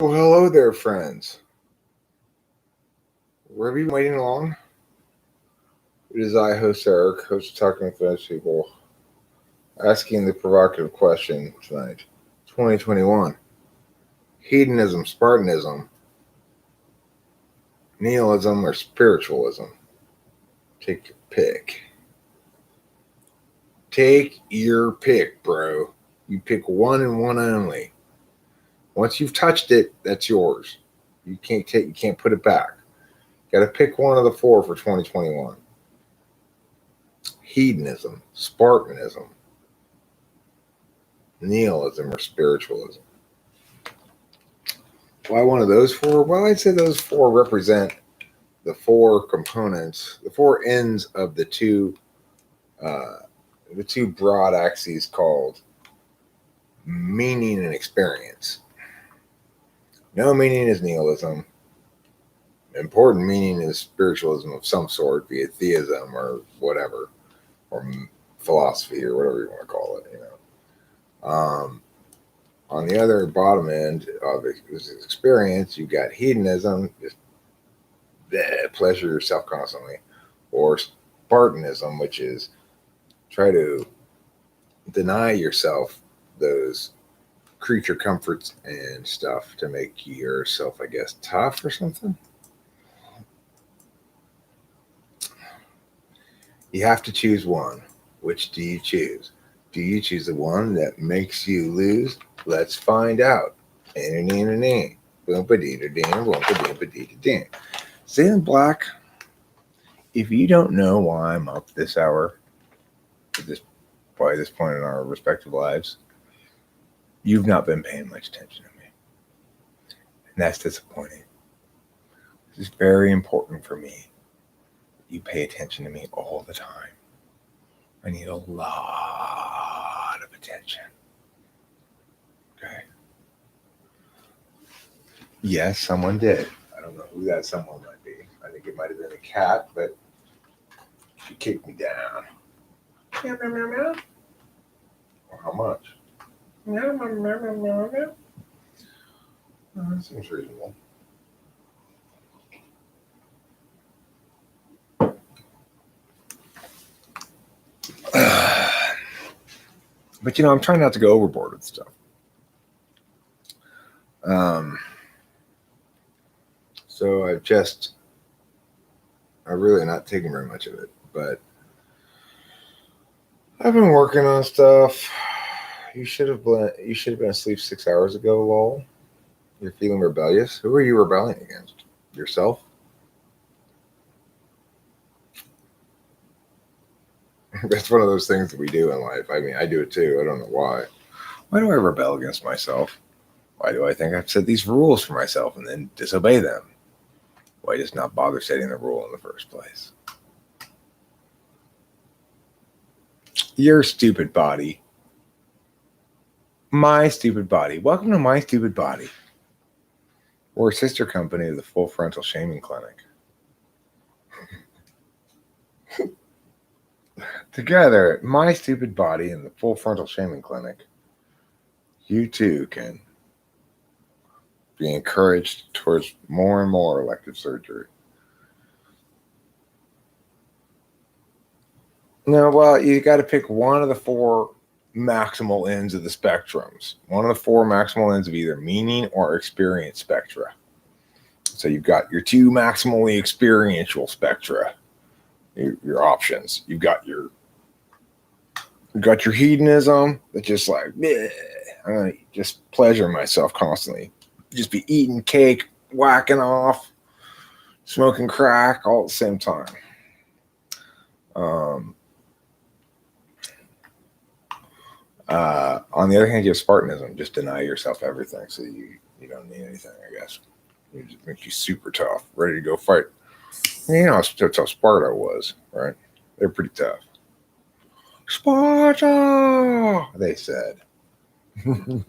Well, hello there, friends. Where have you been waiting long? It is I, host Eric, host of Talking with Those People, asking the provocative question tonight. 2021. Hedonism, Spartanism, Nihilism, or Spiritualism? Take your pick. Take your pick, bro. You pick one and one only. Once you've touched it, that's yours. You can't put it back. Got to pick one of the four for 2021. Hedonism, Spartanism, Nihilism, or Spiritualism. Why one of those four? Well, I'd say those four represent the four components, the four ends of the two broad axes called meaning and experience. No meaning is nihilism. Important meaning is spiritualism of some sort, be it theism or whatever, or philosophy or whatever you want to call it. On the other bottom end of experience, you got hedonism, just pleasure yourself constantly, or Spartanism, which is try to deny yourself those creature comforts and stuff to make yourself, I guess, tough or something. You have to choose one. Which do you choose? Do you choose the one that makes you lose? Let's find out. Stay in black. If you don't know why I'm up this hour, by this point in our respective lives, you've not been paying much attention to me. And that's disappointing. This is very important for me. You pay attention to me all the time. I need a lot of attention. Okay. Yes, someone did. I don't know who that someone might be. I think it might have been a cat, but she kicked me down. Meow, meow, meow, meow. Well, how much? Meow, meow, meow, meow, meow, meow. Oh, that seems reasonable. But I'm trying not to go overboard with stuff. So I'm really not taking very much of it, but I've been working on stuff. You should have been asleep 6 hours ago, lol. You're feeling rebellious. Who are you rebelling against? Yourself? That's one of those things that we do in life. I mean, I do it too. I don't know why. Why do I rebel against myself? Why do I think I've set these rules for myself and then disobey them? Why just not bother setting the rule in the first place? Your stupid body. My stupid body. Welcome to My Stupid Body. We're a sister company of the Full Frontal Shaming Clinic. Together, My Stupid Body and the Full Frontal Shaming Clinic, you too can be encouraged towards more and more elective surgery. Now, well, you got to pick one of the four maximal ends of the spectrums. One of the four maximal ends of either meaning or experience spectra. So you've got your two maximally experiential spectra, your options. You've got your hedonism that's just like, I'm going to just pleasure myself constantly. Just be eating cake, whacking off, smoking crack all at the same time. On the other hand, you have Spartanism. Just deny yourself everything, so you don't need anything, I guess. It just makes you super tough, ready to go fight. That's how Sparta was, right? They're pretty tough. Sparta, they said. You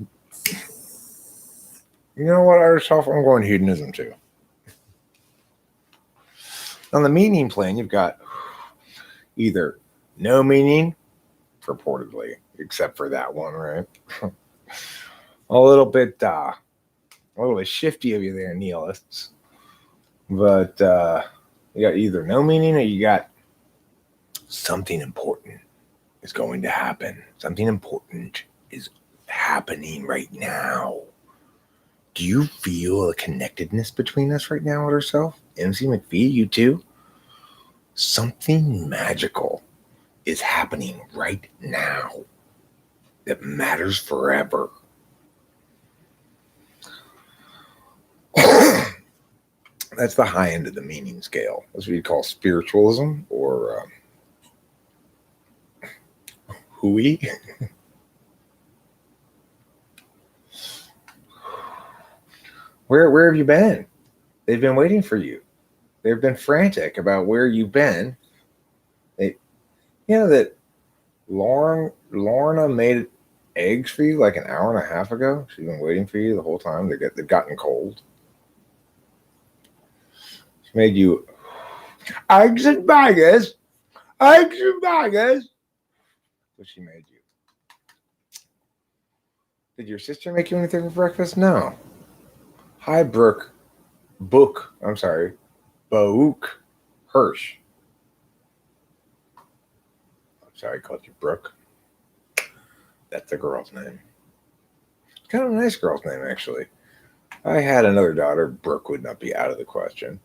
know what? I'm going hedonism too. On the meaning plane, you've got either no meaning, purportedly, except for that one, right? A little bit A little bit shifty of you there, nihilists. But you got either no meaning or you got something important is going to happen. Something important is happening right now. Do you feel a connectedness between us right now with ourselves? MC McPhee, you too? Something magical is happening right now that matters forever. That's the high end of the meaning scale. That's what you call spiritualism or hooey. Where have you been? They've been waiting for you. They've been frantic about where you've been. That Lorna made eggs for you like an hour and a half ago. She's been waiting for you the whole time. They've gotten cold. She made you eggs and baggies. Eggs and baggies. That's what she made you. Did your sister make you anything for breakfast? No. Hi, Book Hirsch. I'm sorry, I called you Brooke. That's the girl's name. It's kind of a nice girl's name, actually. If I had another daughter, Brooke would not be out of the question.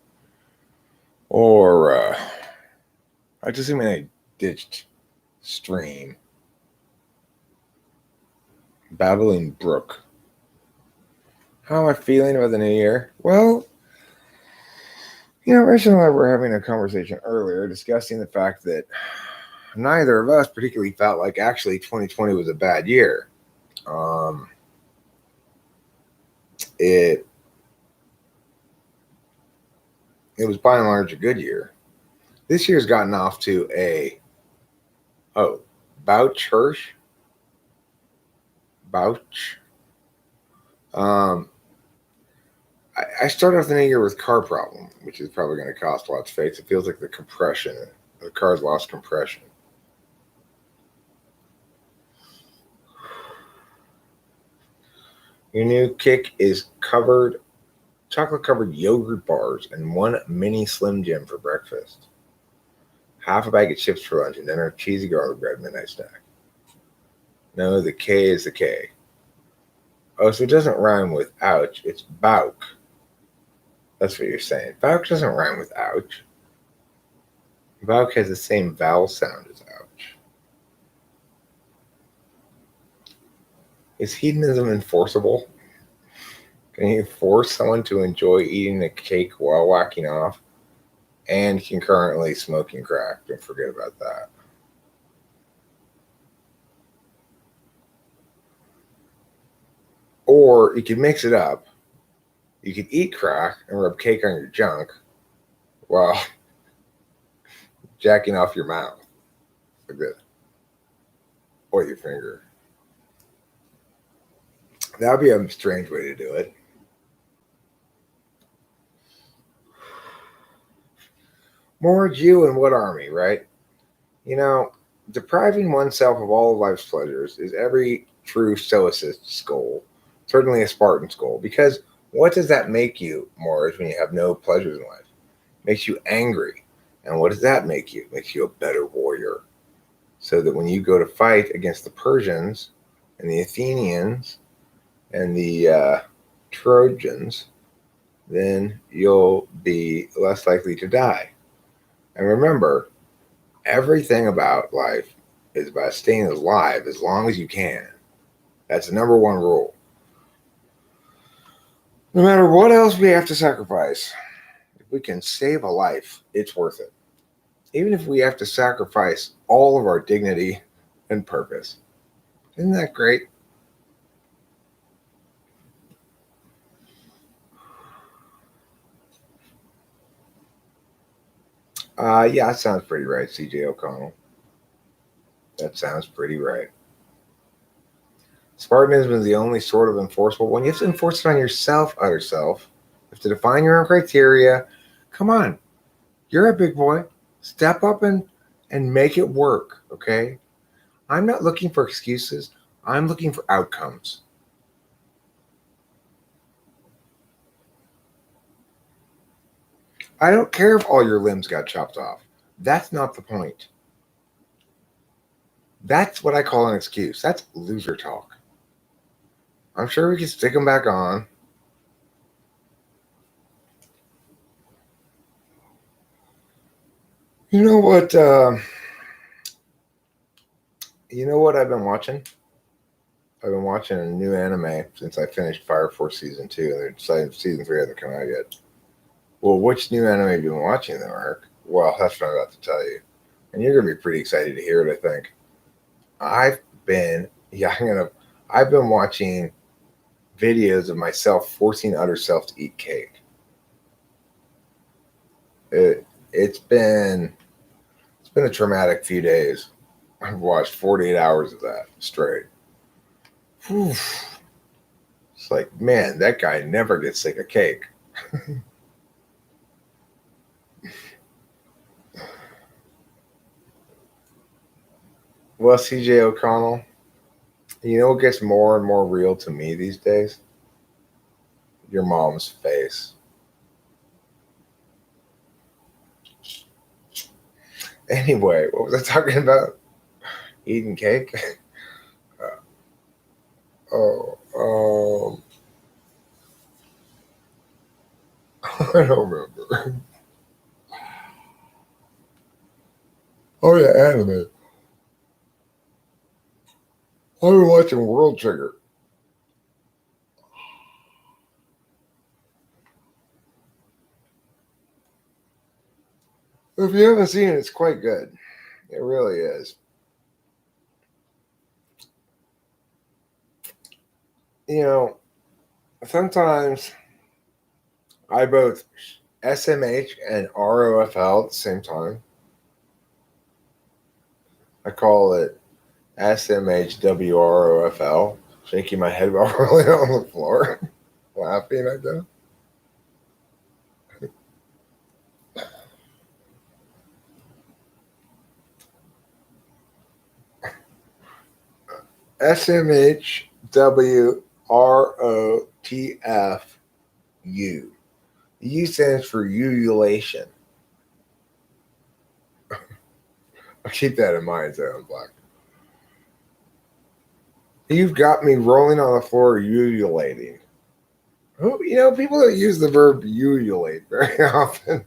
Or, I just mean I ditched Stream. Babbling Brook. How am I feeling about the new year? Well, Rachel and I were having a conversation earlier discussing the fact that neither of us particularly felt like actually 2020 was a bad year. It was by and large a good year. This year's gotten off to Bouch. I started off the new year with car problem, which is probably going to cost lots of face. It feels like the car's lost compression. Your new kick is chocolate-covered yogurt bars and one mini Slim Jim for breakfast. Half a bag of chips for lunch and dinner, cheesy garlic bread midnight snack. No, the K is the K. Oh, so it doesn't rhyme with ouch, it's Bauk. That's what you're saying. Bauk doesn't rhyme with ouch. Bauk has the same vowel sound as ouch. Is hedonism enforceable? Can you force someone to enjoy eating a cake while whacking off and concurrently smoking crack? Don't forget about that. Or you could mix it up. You could eat crack and rub cake on your junk while jacking off your mouth. Like this. Or your finger. That would be a strange way to do it. More Jew in what army, right? Depriving oneself of all of life's pleasures is every true stoicist's goal. Certainly a Spartan's goal. Because what does that make you, Morris, when you have no pleasures in life? It makes you angry. And what does that make you? It makes you a better warrior. So that when you go to fight against the Persians and the Athenians and the Trojans, then you'll be less likely to die. And remember, everything about life is about staying alive as long as you can. That's the number one rule. No matter what else we have to sacrifice, if we can save a life, it's worth it. Even if we have to sacrifice all of our dignity and purpose. Isn't that great? Yeah, that sounds pretty right, CJ O'Connell. That sounds pretty right. Spartanism is the only sort of enforceable one. You have to enforce it on yourself, utter self. You have to define your own criteria. Come on. You're a big boy. Step up and make it work, okay? I'm not looking for excuses. I'm looking for outcomes. I don't care if all your limbs got chopped off. That's not the point. That's what I call an excuse. That's loser talk. I'm sure we can stick them back on. You know what? You know what I've been watching? I've been watching a new anime since I finished Fire Force Season 2, and they're deciding season 3 hasn't come out yet. Well, which new anime have you been watching, though, Eric? Well, that's what I'm about to tell you. And you're going to be pretty excited to hear it, I think. I've been watching videos of myself forcing other self to eat cake. It's been a traumatic few days. I've watched 48 hours of that straight. Whew. It's like, man, that guy never gets sick of cake. Well, CJ O'Connell, you know what gets more and more real to me these days? Your mom's face. Anyway, what was I talking about? Eating cake? I don't remember. Oh yeah, anime. I've been watching World Trigger. If you haven't seen it, it's quite good. It really is. You know, sometimes I both SMH and ROFL at the same time. I call it SMHWROFL, shaking my head while rolling on the floor, laughing, I guess. SMHWROTFU. The U stands for ululation. I'll keep that in mind, so I'm black. You've got me rolling on the floor ululating. People don't use the verb ululate very often.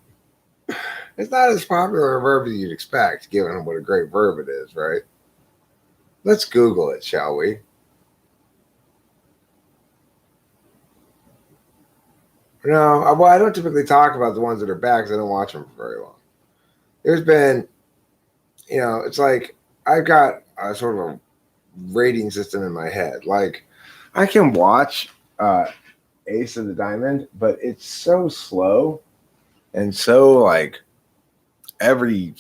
It's not as popular a verb as you'd expect, given what a great verb it is, right? Let's Google it, shall we? No, well, I don't typically talk about the ones that are bad because I don't watch them for very long. There's been, it's like I've got a sort of a rating system in my head. Like, I can watch Ace of the Diamond, but it's so slow and so like every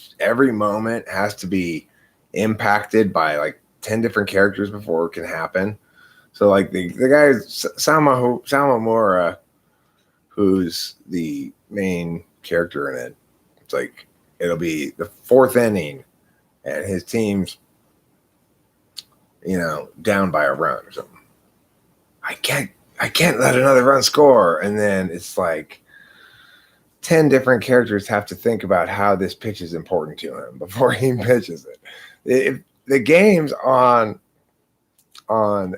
moment has to be impacted by like 10 different characters before it can happen. So like the guy Samamura, who's the main character in it, it's like it'll be the fourth inning and his team's down by a run or something. I can't let another run score. And then it's like 10 different characters have to think about how this pitch is important to him before he pitches it. The games on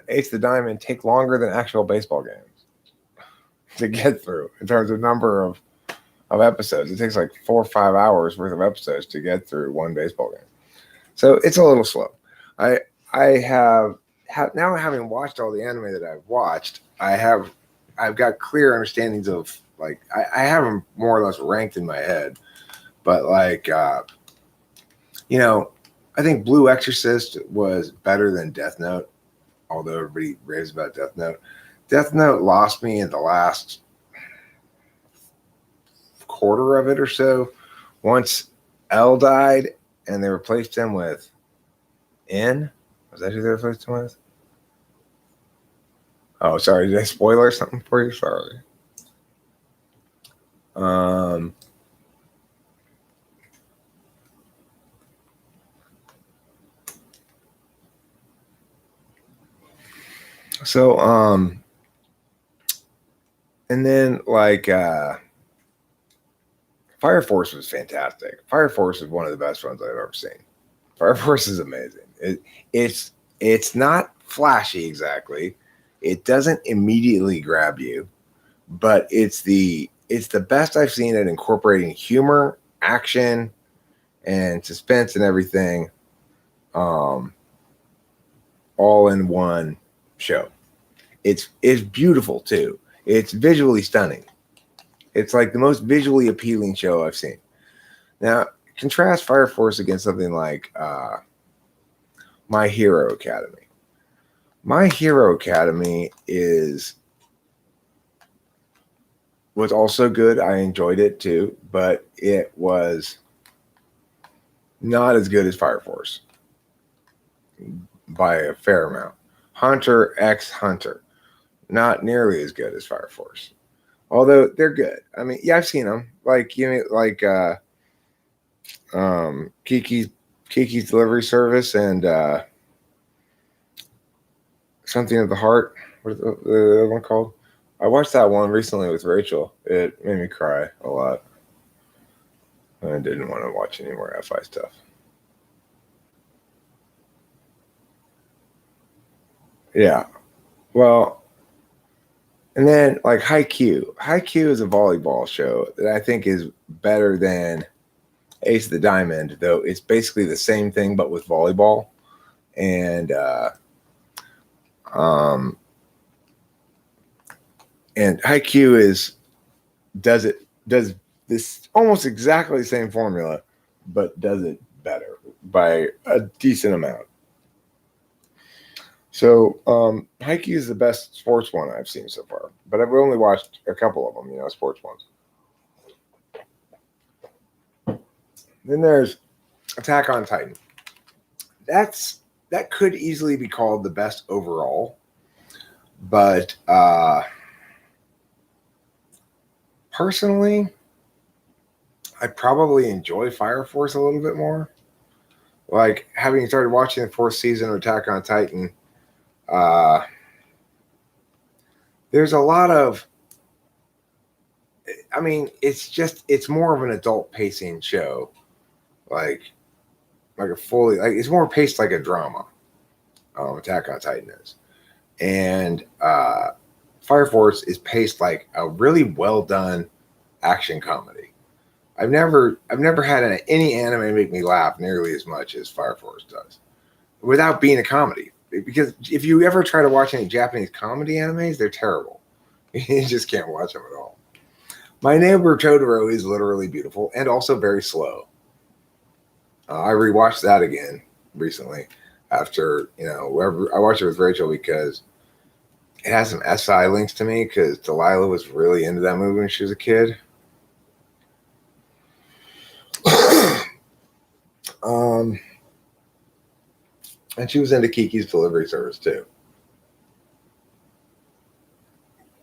Ace the Diamond take longer than actual baseball games to get through in terms of number of episodes. It takes like 4 or 5 hours worth of episodes to get through one baseball game. So it's a little slow. I have now, having watched all the anime that I've watched, I've got clear understandings of, like, I have them more or less ranked in my head, but like I think Blue Exorcist was better than Death Note, although everybody raves about Death Note. Death Note lost me in the last quarter of it or so. Once L died and they replaced him with N. Was that who they replaced him with? Oh, sorry. Did I spoiler something for you? Sorry. And then like Fire Force was fantastic. Fire Force is one of the best ones I've ever seen. Fire Force is amazing. It's not flashy exactly. It doesn't immediately grab you, but it's the best I've seen at incorporating humor, action, and suspense and everything, all in one show. It's beautiful too. It's visually stunning. It's like the most visually appealing show I've seen. Now, contrast Fire Force against something like My Hero Academy. My Hero Academy was also good. I enjoyed it too, but it was not as good as Fire Force by a fair amount. Hunter x Hunter, not nearly as good as Fire Force, although they're good. I mean, yeah, I've seen them. Like Kiki's Delivery Service and Something of the Heart. What is the other one called? I watched that one recently with Rachel. It made me cry a lot. I didn't want to watch any more FI stuff. Yeah. Well, and then like Haikyuu. Haikyuu is a volleyball show that I think is better than Ace of the Diamond, though it's basically the same thing but with volleyball. And Haikyuu does this almost exactly the same formula, but does it better by a decent amount. So Haikyuu is the best sports one I've seen so far, but I've only watched a couple of them, sports ones. Then there's Attack on Titan. That could easily be called the best overall, but personally, I probably enjoy Fire Force a little bit more. Like, having started watching the 4th season of Attack on Titan, there's a lot of, I mean, it's more of an adult pacing show. Like it's more paced like a drama. Attack on Titan is. And Fire Force is paced like a really well done action comedy. I've never had any anime make me laugh nearly as much as Fire Force does, without being a comedy. Because if you ever try to watch any Japanese comedy animes, they're terrible. You just can't watch them at all. My Neighbor Totoro is literally beautiful and also very slow. I rewatched that again recently after, I watched it with Rachel because it has some SI links to me because Delilah was really into that movie when she was a kid. And she was into Kiki's Delivery Service too.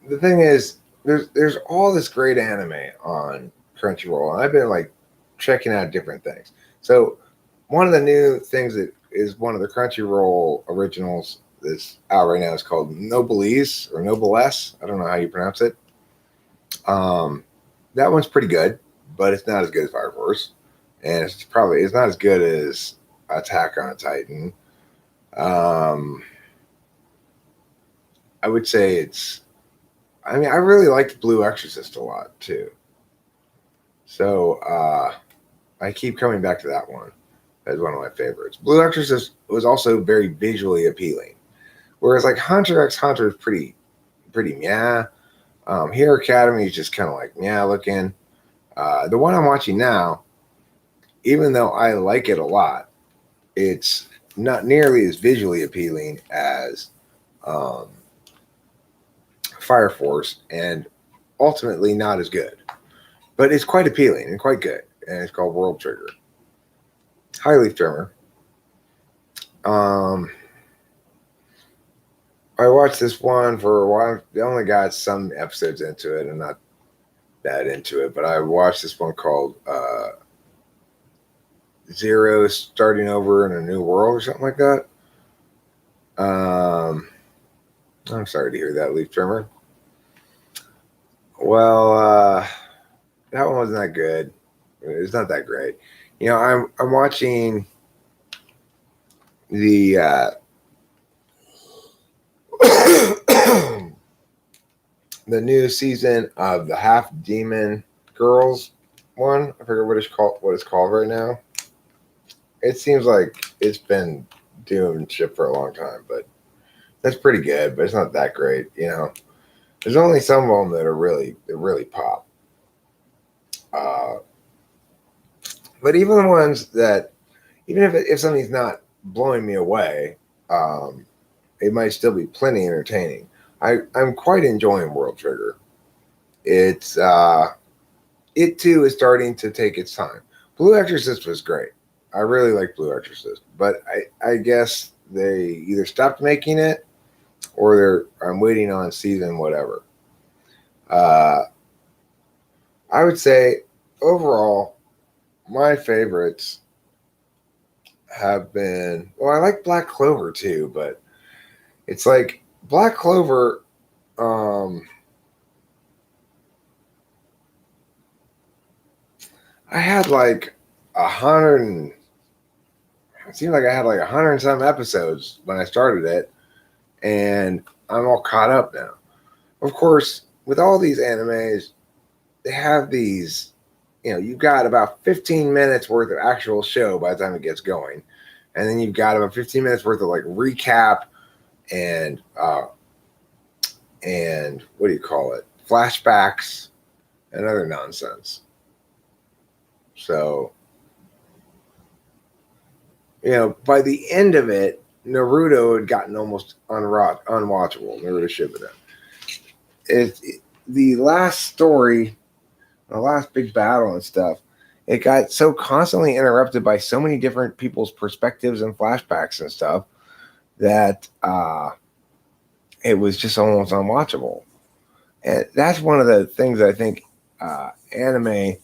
The thing is, there's all this great anime on Crunchyroll, and I've been like checking out different things. So one of the new things that is one of the Crunchyroll originals that's out right now is called Noblesse or Noblesse. I don't know how you pronounce it. That one's pretty good, but it's not as good as Fire Force, and it's not as good as Attack on Titan. I would say I really liked Blue Exorcist a lot too. So I keep coming back to that one as one of my favorites. Blue Exorcist was also very visually appealing, whereas like Hunter x Hunter is pretty meh. Hero Academy is just kind of like meh looking. The one I'm watching now, even though I like it a lot, it's not nearly as visually appealing as Fire Force, and ultimately not as good. But it's quite appealing and quite good, and it's called World Trigger. High Leaf Trimmer. I watched this one for a while. I only got some episodes into it. I'm not that into it, but I watched this one called Zero Starting Over in a New World or something like that. I'm sorry to hear that, Leaf Trimmer. Well, that one wasn't that good. It's not that great. You know, I'm watching the the new season of the Half Demon Girls one. I forget what it's called right now. It seems like it's been doing shit for a long time, but that's pretty good, but it's not that great, you know. There's only some of them that really pop. But even the ones that, even if something's not blowing me away, it might still be plenty entertaining. I'm quite enjoying World Trigger. It's it too is starting to take its time. Blue Exorcist was great. I really like Blue Exorcist, but I guess they either stopped making it or I'm waiting on season whatever. I would say overall, my favorites have been, well, I like Black Clover too, but it's like Black Clover. I had like 100. It seemed like I had like 100 and some episodes when I started it, and I'm all caught up now. Of course, with all these animes, they have these, you know, you've got about 15 minutes worth of actual show by the time it gets going. And then you've got about 15 minutes worth of like recap and what do you call it? Flashbacks and other nonsense. So, you know, by the end of it, Naruto had gotten almost unwatchable. Naruto Shippuden. The last story, the last big battle and stuff, it got so constantly interrupted by so many different people's perspectives and flashbacks and stuff that it was just almost unwatchable. And that's one of the things I think anime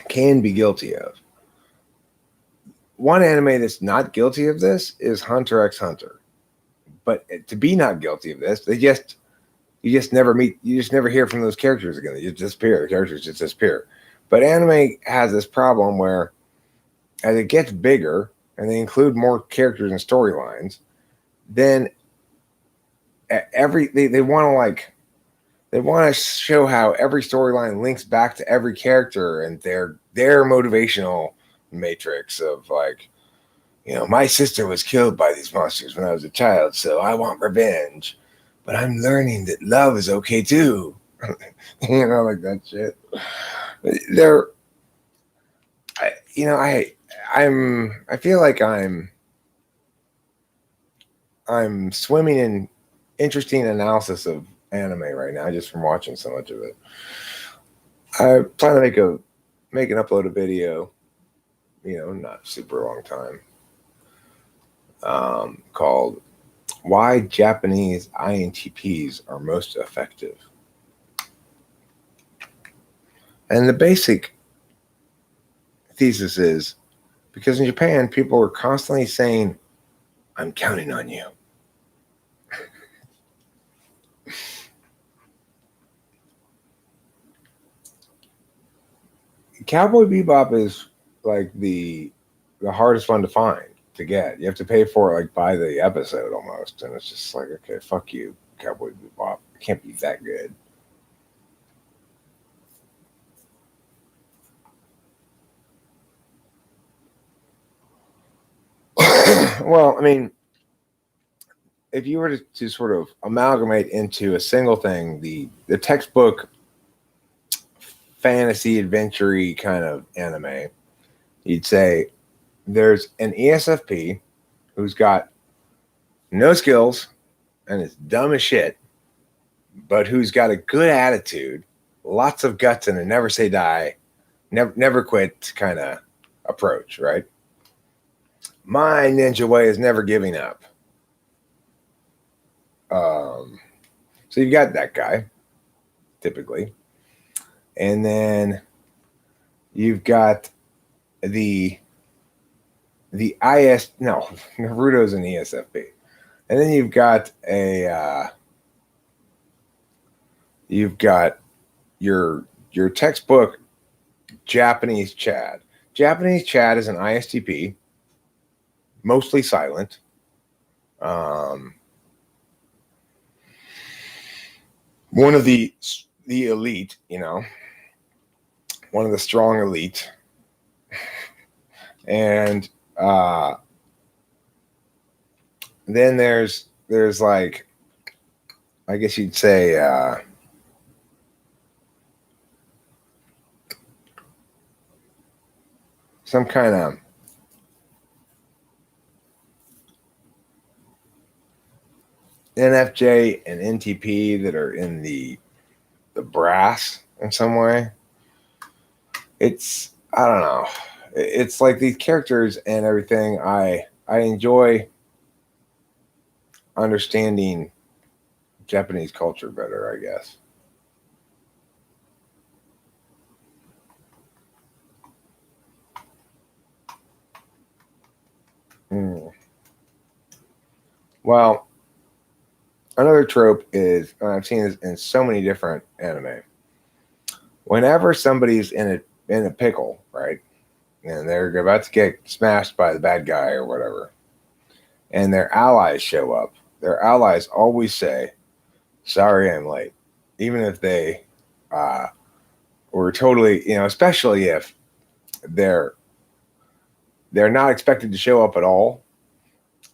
can be guilty of. One anime that's not guilty of this is Hunter x Hunter. But to be not guilty of this, you just never hear from those characters again. They just disappear. The characters just disappear. But anime has this problem where as it gets bigger and they include more characters and storylines, then they want to show how every storyline links back to every character and their motivational matrix of like, you know, my sister was killed by these monsters when I was a child, so I want revenge. But I'm learning that love is okay too. You know, like that shit. I feel like I'm swimming in interesting analysis of anime right now just from watching so much of it. I plan to make an upload a video, you know, not super long time, called Why Japanese INTPs Are Most Effective. And the basic thesis is because in Japan, people are constantly saying, I'm counting on you. Cowboy Bebop is like the hardest one to find, to get. You have to pay for it like by the episode almost. And it's just like, okay, fuck you, Cowboy Bebop. It can't be that good. Well, I mean, if you were to sort of amalgamate into a single thing, the textbook fantasy adventure kind of anime, you'd say there's an ESFP who's got no skills and is dumb as shit, but who's got a good attitude, lots of guts, and a never say die, never quit kind of approach, right? My ninja way is never giving up. So you've got that guy, typically. And then you've got the Naruto's an ESFP. And then you've got You've got your textbook Japanese Chad. Japanese Chad is an ISTP, mostly silent. One of the elite, one of the strong elite, and then there's like, I guess you'd say, some kind of NFJ and NTP that are in the brass in some way. It's, I don't know. It's like these characters and everything. I enjoy understanding Japanese culture better, I guess. Well, another trope is, and I've seen this in so many different anime. Whenever somebody's in a pickle, right, and they're about to get smashed by the bad guy or whatever, and their allies show up, their allies always say, "Sorry, I'm late," even if they were totally, especially if they're not expected to show up at all,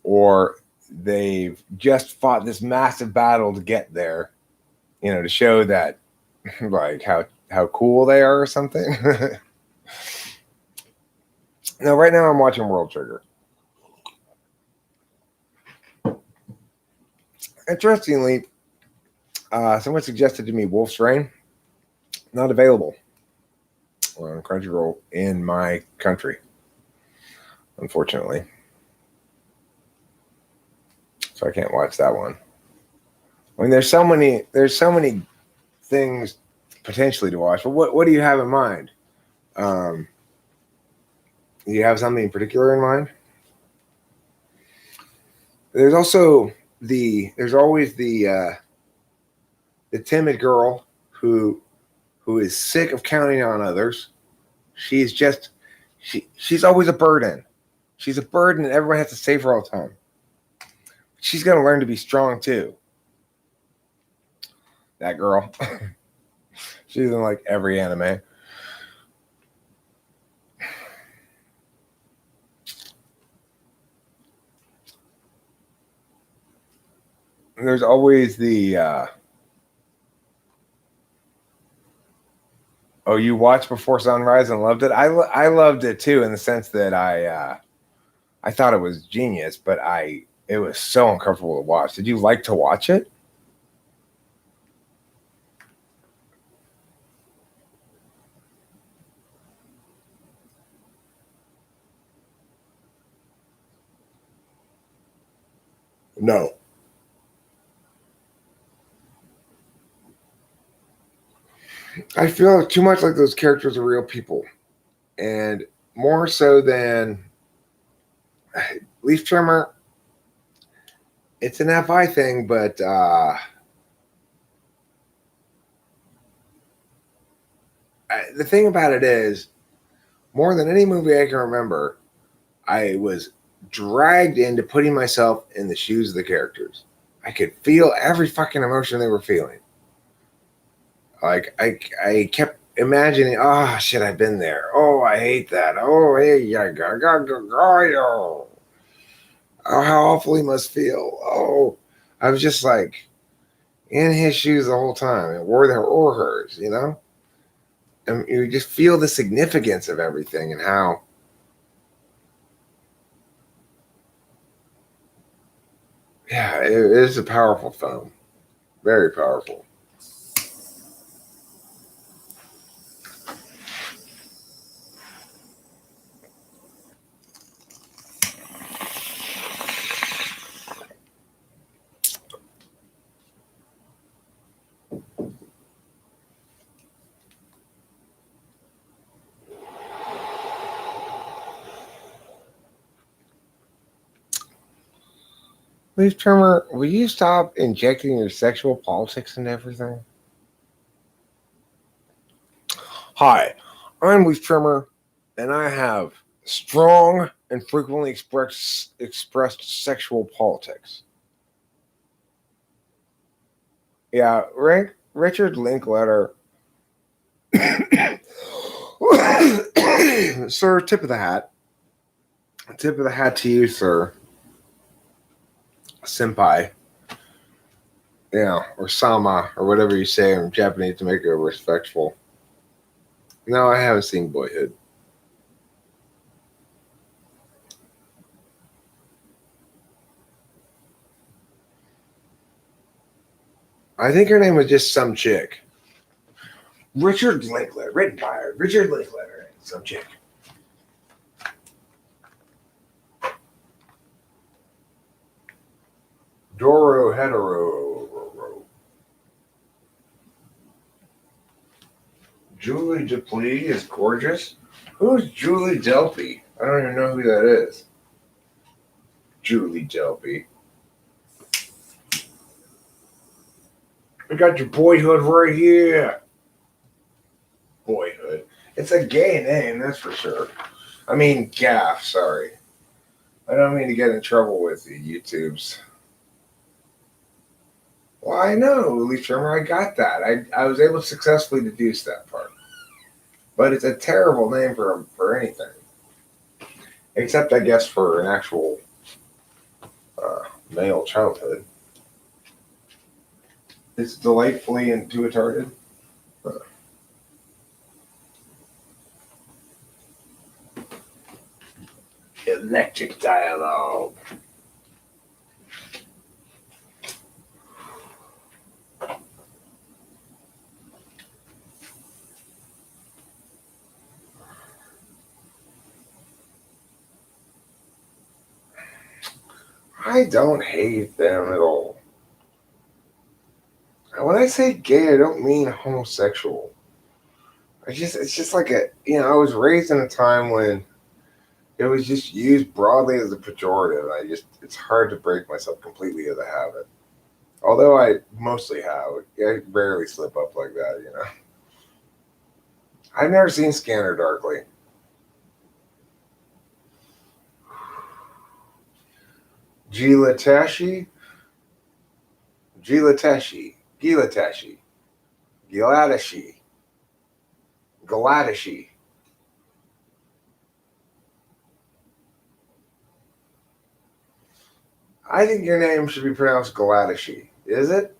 or they've just fought this massive battle to get there, to show that like how cool they are or something. No, right now I'm watching World Trigger. Interestingly, someone suggested to me Wolf's Rain, not available on Crunchyroll in my country, unfortunately. So I can't watch that one. I mean, there's so many things potentially to watch. But what do you have in mind? Do you have something in particular in mind? There's also there's always the timid girl who is sick of counting on others. She's just she's always a burden. She's a burden, and everyone has to save her all the time. She's gonna learn to be strong too. That girl. She's in like every anime. There's always the oh, you watched Before Sunrise and loved it? I loved it too, in the sense that I thought it was genius, but it was so uncomfortable to watch. Did you like to watch it? No. I feel too much like those characters are real people, and more so than Leaf Trimmer. It's an FI thing, but the thing about it is, more than any movie I can remember, I was dragged into putting myself in the shoes of the characters. I could feel every fucking emotion they were feeling. Like I kept imagining, oh shit, I've been there. Oh, I hate that. Oh, hey, yeah, oh, how awful he must feel. Oh, I was just like in his shoes the whole time, or hers, And you just feel the significance of everything and how. Yeah, it is a powerful film. Very powerful. Leaf Trimmer, will you stop injecting your sexual politics into everything? Hi, I'm Leaf Trimmer, and I have strong and frequently expressed sexual politics. Yeah, Richard Linklater. Sir, tip of the hat. Tip of the hat to you, sir. Senpai. Yeah, or Sama, or whatever you say in Japanese to make it respectful. No, I haven't seen Boyhood. I think her name was just some chick. Richard Linklater, written by her. Richard Linklater, some chick. Doro Hetero. Julie Duplessis is gorgeous. Who's Julie Delpy? I don't even know who that is. Julie Delpy. I got your Boyhood right here. Boyhood. It's a gay name, that's for sure. I mean, gaff, sorry. I don't mean to get in trouble with the YouTubes. Well, I know, Leaf Trimmer, I got that. I was able to successfully deduce that part. But it's a terrible name for anything. Except, I guess, for an actual male childhood. It's delightfully intuitarted. Electric dialogue. I don't hate them at all. When I say gay, I don't mean homosexual. It's just like I was raised in a time when it was just used broadly as a pejorative. It's hard to break myself completely of the habit. Although I mostly have, I rarely slip up like that. I've never seen Scanner Darkly. Gilatashi, Gilatashi, Gilatashi, Galatashi. I think your name should be pronounced Galatashi. Is it?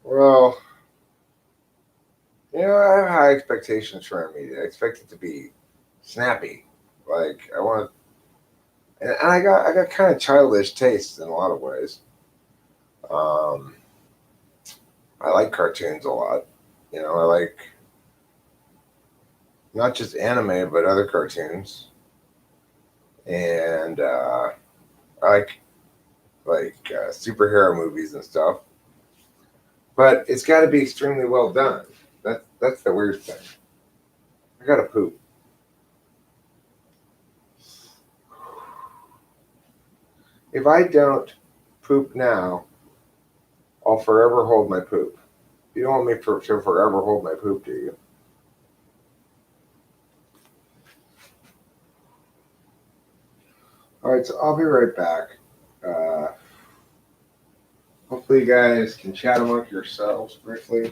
Well, I have high expectations for media. I expect it to be snappy. Like I want, and I got kind of childish tastes in a lot of ways. Um, I like cartoons a lot. I like not just anime but other cartoons, and I like superhero movies and stuff. But it's got to be extremely well done. That's the weird thing. I gotta poop. If I don't poop now, I'll forever hold my poop. You don't want me to forever hold my poop, do you? All right, so I'll be right back. Uh, Hopefully, you guys can chat among yourselves briefly.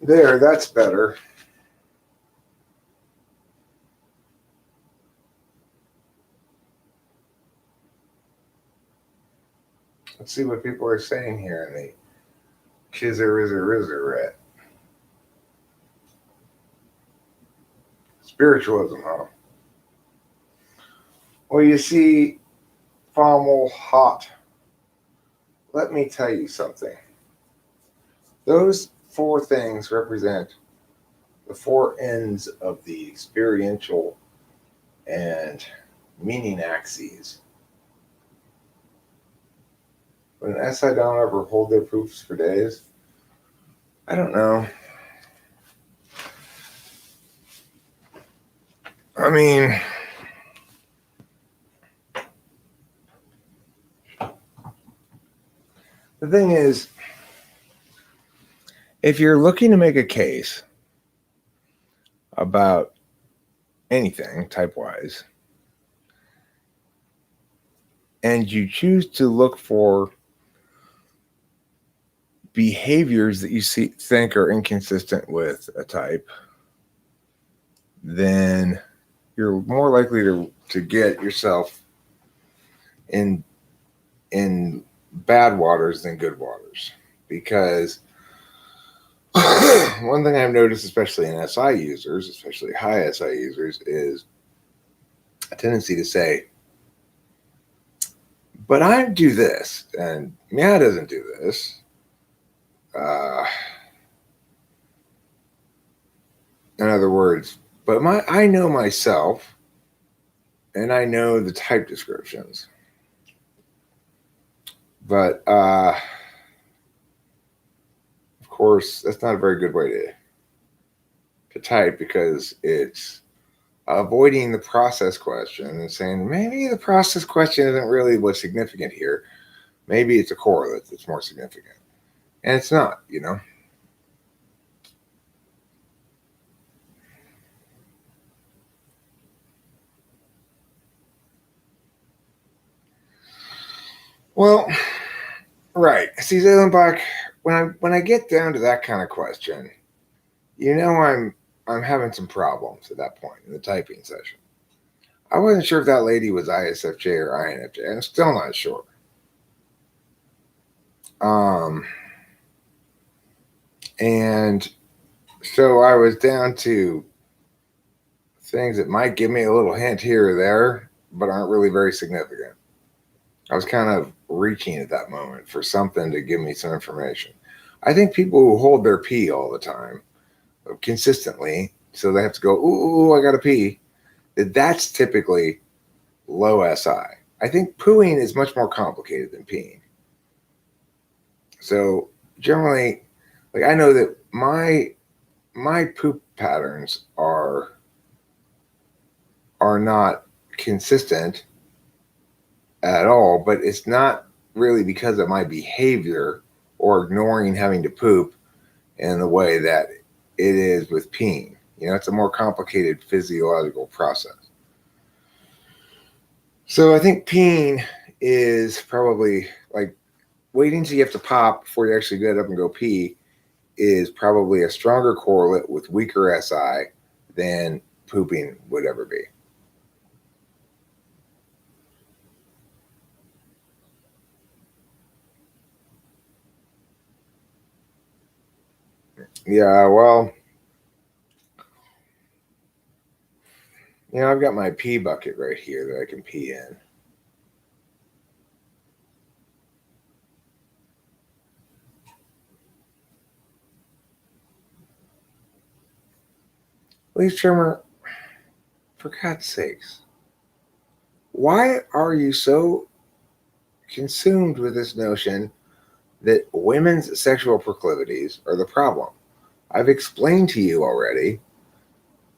There, that's better. Let's see what people are saying here in the Chizerizarizeret. Spiritualism, huh? Well, you see, Fommel Hot. Let me tell you something. Those four things represent the four ends of the experiential and meaning axes. When an SI don't ever hold their proofs for days, I don't know. I mean, the thing is, if you're looking to make a case about anything type-wise, and you choose to look for behaviors that you think are inconsistent with a type, then you're more likely to get yourself in bad waters than good waters. Because one thing I've noticed, especially in SI users, especially high SI users, is a tendency to say, but I do this, and Mia doesn't do this. In other words, but I know myself, and I know the type descriptions. But of course, that's not a very good way to type, because it's avoiding the process question and saying maybe the process question isn't really what's significant here. Maybe it's a correlate that's more significant. And it's not, you know. Well, right. See, Zaylenbach, when I get down to that kind of question, you know, I'm having some problems at that point in the typing session. I wasn't sure if that lady was ISFJ or INFJ. I'm still not sure. And so I was down to things that might give me a little hint here or there, but aren't really very significant. I was kind of reaching at that moment for something to give me some information. I think people who hold their pee all the time, consistently, so they have to go, ooh, I got to pee, that's typically low SI. I think pooing is much more complicated than peeing. So generally, like, I know that my poop patterns are not consistent at all, but it's not really because of my behavior or ignoring having to poop in the way that it is with peeing. You know, it's a more complicated physiological process. So I think peeing is probably, like, waiting till you have to pop before you actually get up and go pee is probably a stronger correlate with weaker SI than pooping would ever be. Yeah, well, you know, I've got my pee bucket right here that I can pee in. Lee Trimmer, for God's sakes, why are you so consumed with this notion that women's sexual proclivities are the problem? I've explained to you already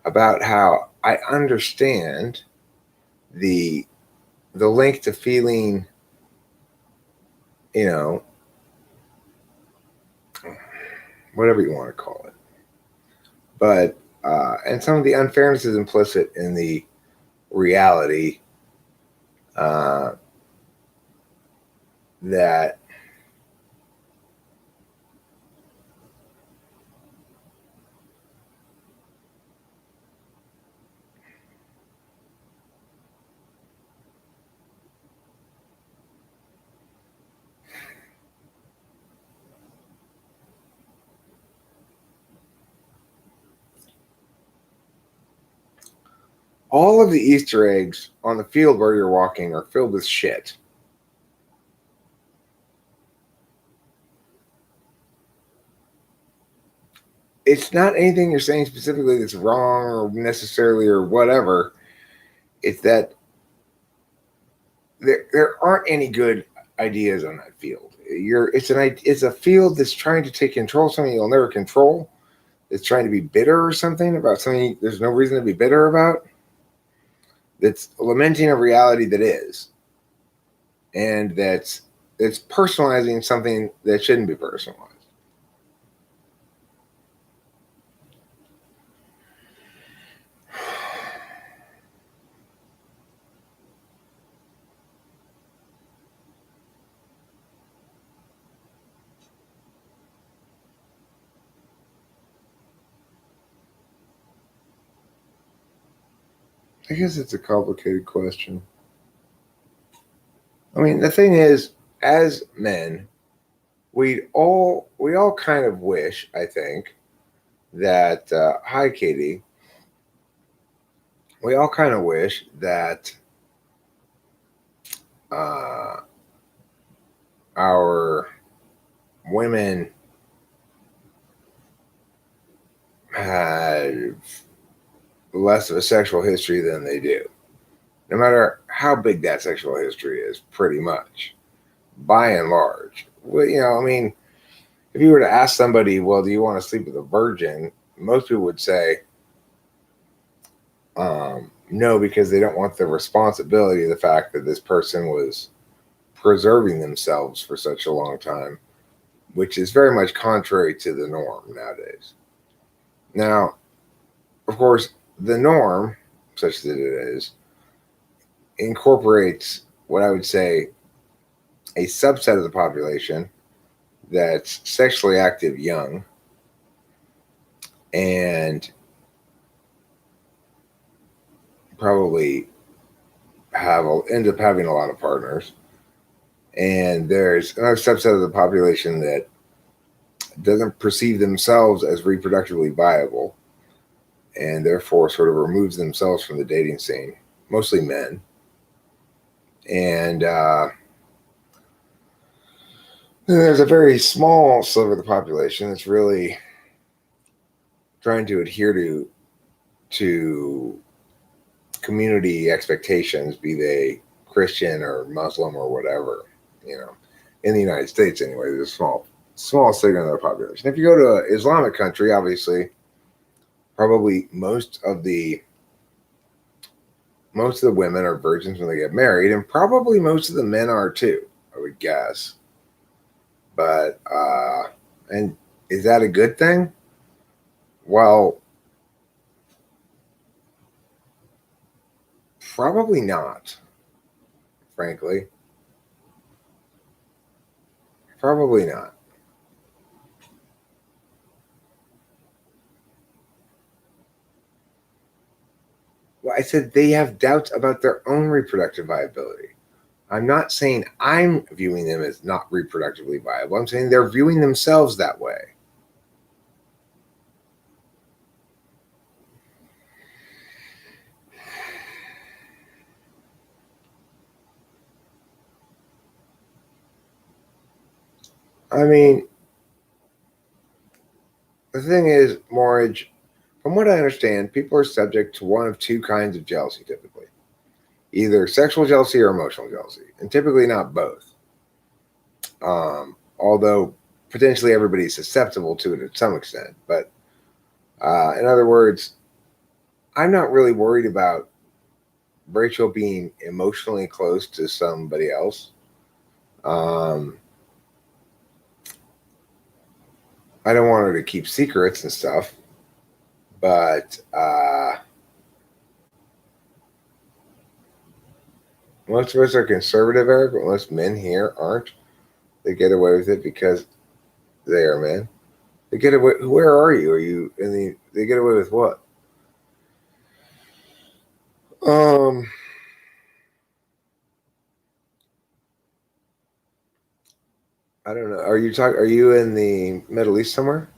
about how I understand the link to feeling, you know, whatever you want to call it. But and some of the unfairness is implicit in the reality that all of the Easter eggs on the field where you're walking are filled with shit. It's not anything you're saying specifically that's wrong or necessarily or whatever. It's that there aren't any good ideas on that field. It's a field that's trying to take control of something you'll never control. It's trying to be bitter or something about something there's no reason to be bitter about. That's lamenting a reality that is, and it's personalizing something that shouldn't be personalized. I guess it's a complicated question. I mean, the thing is, as men, we all kind of wish, I think, that hi, Katie. We all kind of wish that our women had less of a sexual history than they do. No matter how big that sexual history is, pretty much, by and large. Well, I mean, if you were to ask somebody, well, do you want to sleep with a virgin? Most people would say no, because they don't want the responsibility of the fact that this person was preserving themselves for such a long time, which is very much contrary to the norm nowadays. Now, of course, the norm, such as it is, incorporates what I would say a subset of the population that's sexually active young and probably end up having a lot of partners. And there's another subset of the population that doesn't perceive themselves as reproductively viable and therefore sort of removes themselves from the dating scene, mostly men. And there's a very small sliver of the population that's really trying to adhere to community expectations, be they Christian or Muslim or whatever, in the United States anyway. There's a small segment of the population. If you go to an Islamic country, obviously, probably most of the women are virgins when they get married, and probably most of the men are too, I would guess. But and is that a good thing? Well, probably not, frankly. Probably not. Well, I said they have doubts about their own reproductive viability. I'm not saying I'm viewing them as not reproductively viable. I'm saying they're viewing themselves that way. I mean, the thing is, marriage, from what I understand, people are subject to one of two kinds of jealousy typically. Either sexual jealousy or emotional jealousy, and typically not both. Although potentially everybody's susceptible to it at some extent. But in other words, I'm not really worried about Rachel being emotionally close to somebody else. I don't want her to keep secrets and stuff, but most of us are conservative, Eric, but most men here aren't. They get away with it because they are men. They get away. Where are you? Are you in the? They get away with what? I don't know. Are you in the Middle East somewhere?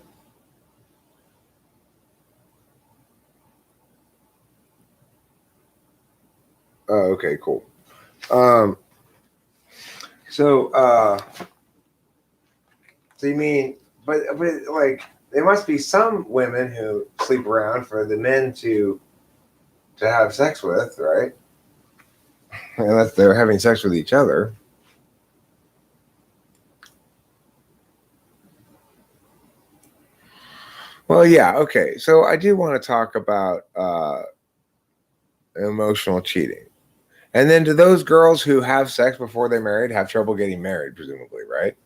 Oh, okay, cool. So you mean, but like, there must be some women who sleep around for the men to have sex with, right? Unless they're having sex with each other. Well, yeah, okay. So I do want to talk about emotional cheating. And then do those girls who have sex before they're married have trouble getting married, presumably, right?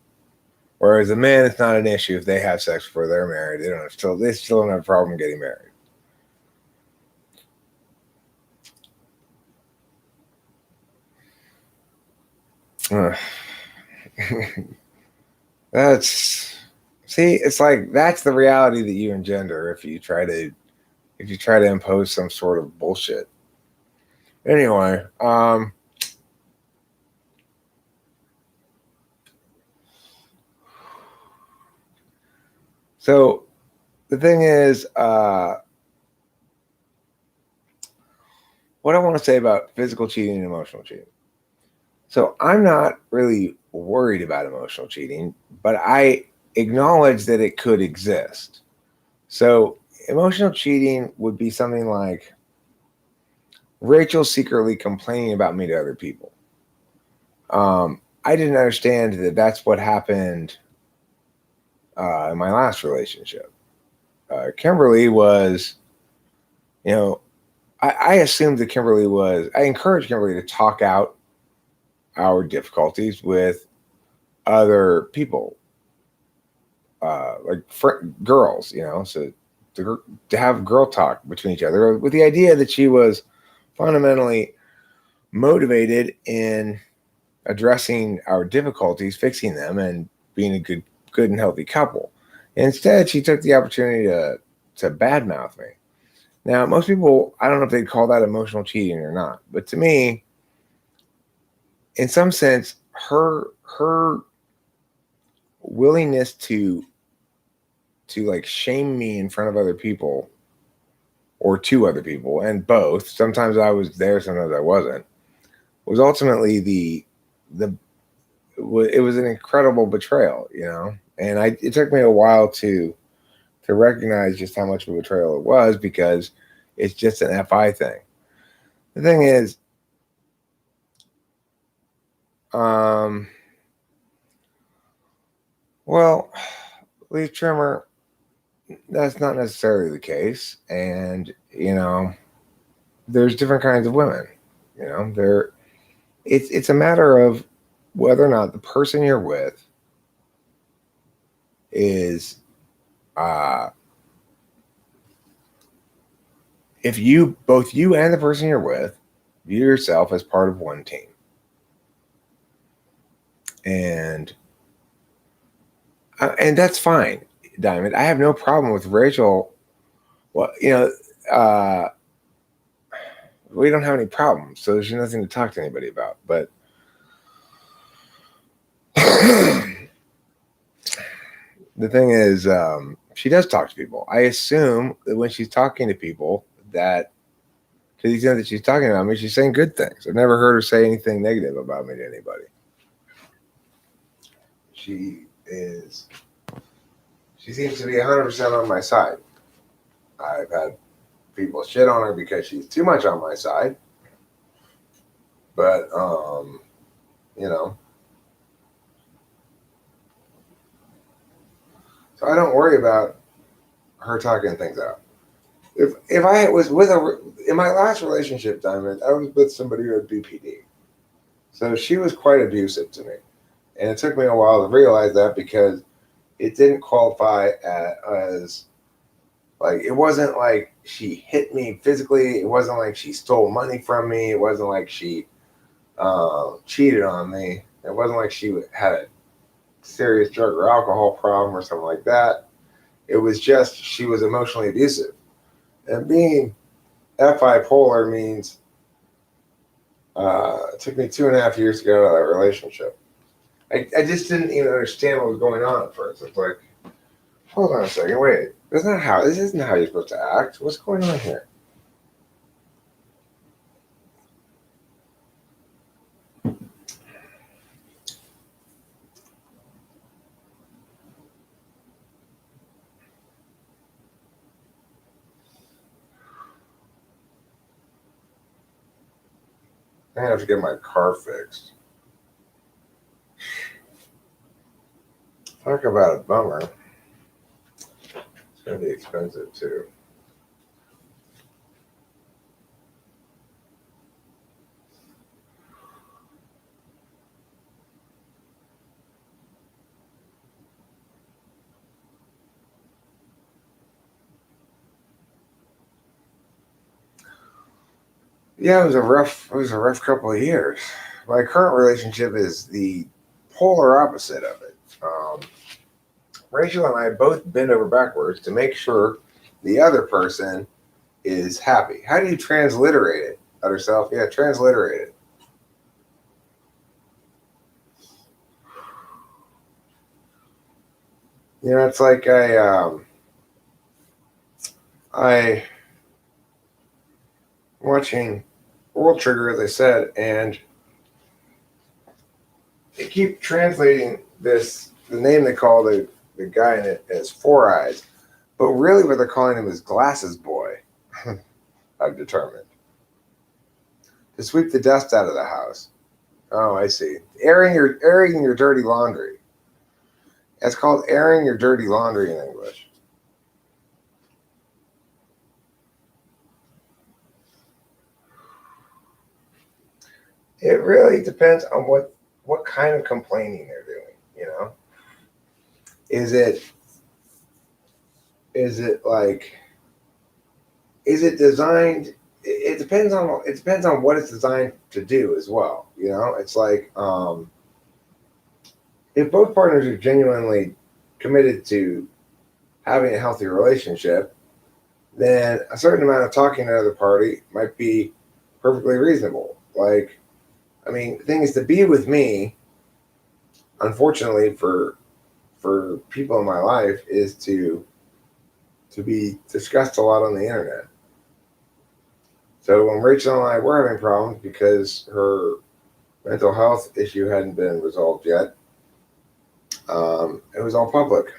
Whereas the men, it's not an issue if they have sex before they're married. They still don't have a problem getting married. That's see, it's like that's the reality that you engender if you try to impose some sort of bullshit. Anyway, so the thing is, what I want to say about physical cheating and emotional cheating. So I'm not really worried about emotional cheating, but I acknowledge that it could exist. So emotional cheating would be something like Rachel secretly complaining about me to other people. I didn't understand that that's what happened in my last relationship. Kimberly was, I assumed that I encouraged Kimberly to talk out our difficulties with other people, like girls, so to have girl talk between each other with the idea that she was fundamentally motivated in addressing our difficulties, fixing them, and being a good and healthy couple. Instead, she took the opportunity to badmouth me. Now, most people, I don't know if they'd call that emotional cheating or not, but to me, in some sense, her willingness to like shame me in front of other people or to other people, and both. Sometimes I was there, sometimes I wasn't. Was ultimately it was an incredible betrayal, And it took me a while to recognize just how much of a betrayal it was because it's just an FI thing. The thing is, well, leaf trimmer, that's not necessarily the case, and there's different kinds of women. It's a matter of whether or not the person you're with is if both you and the person you're with view yourself as part of one team. And that's fine, Diamond. I have no problem with Rachel. Well, we don't have any problems, so there's nothing to talk to anybody about. But the thing is, she does talk to people. I assume that when she's talking to people, that to the extent that she's talking about me, she's saying good things. I've never heard her say anything negative about me to anybody. She seems to be 100% on my side. I've had people shit on her because she's too much on my side. But, so I don't worry about her talking things out. If I was in my last relationship, Diamond, I was with somebody who had BPD. So she was quite abusive to me. And it took me a while to realize that because it didn't qualify as like, it wasn't like she hit me physically. It wasn't like she stole money from me. It wasn't like she cheated on me. It wasn't like she had a serious drug or alcohol problem or something like that. It was just she was emotionally abusive. And being FI polar means it took me 2.5 years to get out of that relationship. I just didn't even understand what was going on at first. It's like, hold on a second, wait. This isn't how you're supposed to act. What's going on here? I have to get my car fixed. Talk about a bummer. It's going to be expensive too. Yeah, it was a rough couple of years. My current relationship is the polar opposite of it. Rachel and I both bend over backwards to make sure the other person is happy. How do you transliterate it? Other self? Yeah, transliterate it. You know, it's like I watching World Trigger, as I said, and they keep translating this. The name they call the guy in it as Four Eyes, but really what they're calling him is Glasses Boy. I've determined to sweep the dust out of the house. Oh, I see. Airing your dirty laundry. It's called airing your dirty laundry in English. It really depends on what kind of complaining they're doing. You know, is it like is it designed? It depends on what it's designed to do as well. You know, it's like if both partners are genuinely committed to having a healthy relationship, then a certain amount of talking to the other party might be perfectly reasonable. Like, I mean, the thing is to be with me, unfortunately for people in my life, is to be discussed a lot on the internet. So when Rachel and I were having problems because her mental health issue hadn't been resolved yet, it was all public.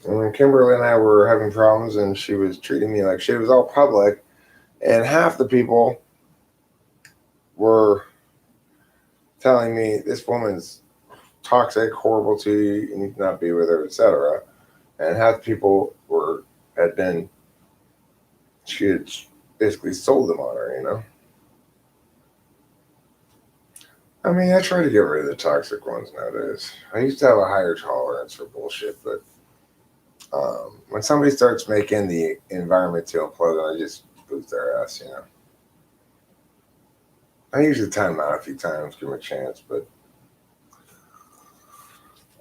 And when Kimberly and I were having problems and she was treating me like shit, it was all public. And half the people were telling me this woman's toxic, horrible to you, you need to not be with her, etc. And half the people she had basically sold them on her, you know. I mean, I try to get rid of the toxic ones nowadays. I used to have a higher tolerance for bullshit, but when somebody starts making the environment to implode, I just boot their ass, you know. I usually time them out a few times, give them a chance, but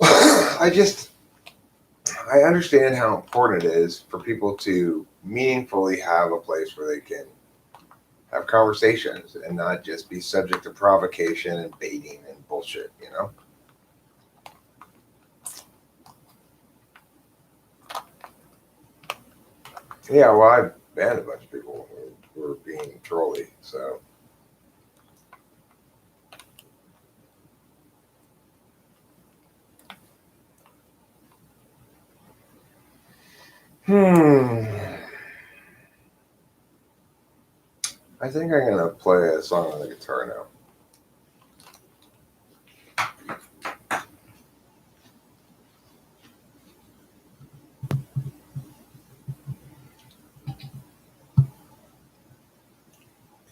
I understand how important it is for people to meaningfully have a place where they can have conversations and not just be subject to provocation and baiting and bullshit, you know? Yeah, well, I banned a bunch of people who were being trolly, so. I think I'm going to play a song on the guitar now.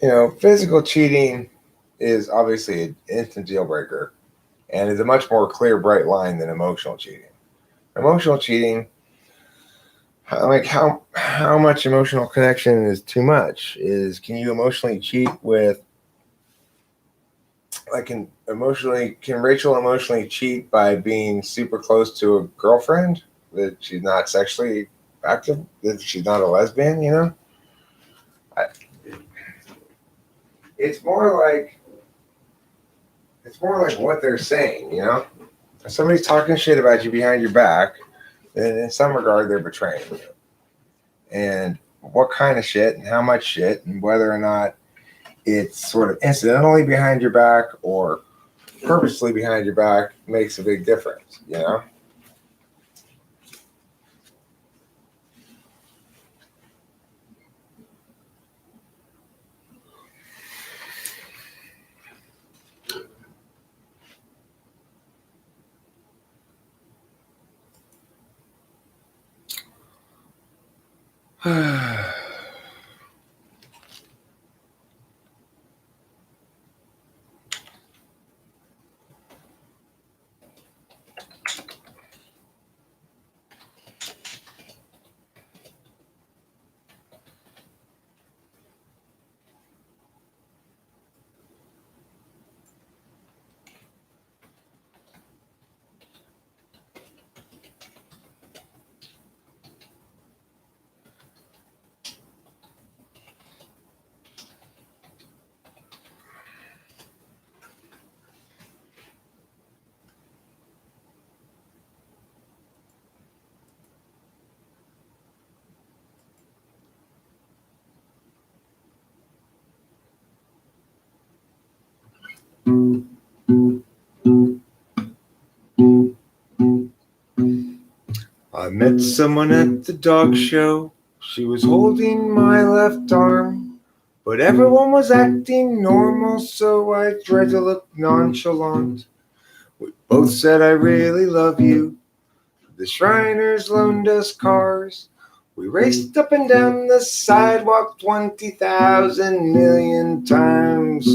You know, physical cheating is obviously an instant deal breaker and is a much more clear, bright line than emotional cheating. Emotional cheating, like how much emotional connection is too much? Can you emotionally cheat with can Rachel emotionally cheat by being super close to a girlfriend that she's not sexually active, that she's not a lesbian, you know? It's more like what they're saying, you know? If somebody's talking shit about you behind your back, then in some regard they're betraying you. And what kind of shit and how much shit and whether or not it's sort of incidentally behind your back or purposely behind your back makes a big difference, you know? I met someone at the dog show. She was holding my left arm, but everyone was acting normal, so I tried to look nonchalant. We both said, I really love you. The Shriners loaned us cars. We raced up and down the sidewalk 20,000 million times.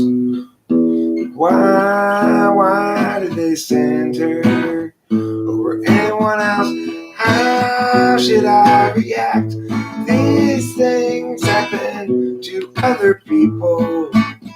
Why did they send her over anyone else? How should I react? These things happen to other people.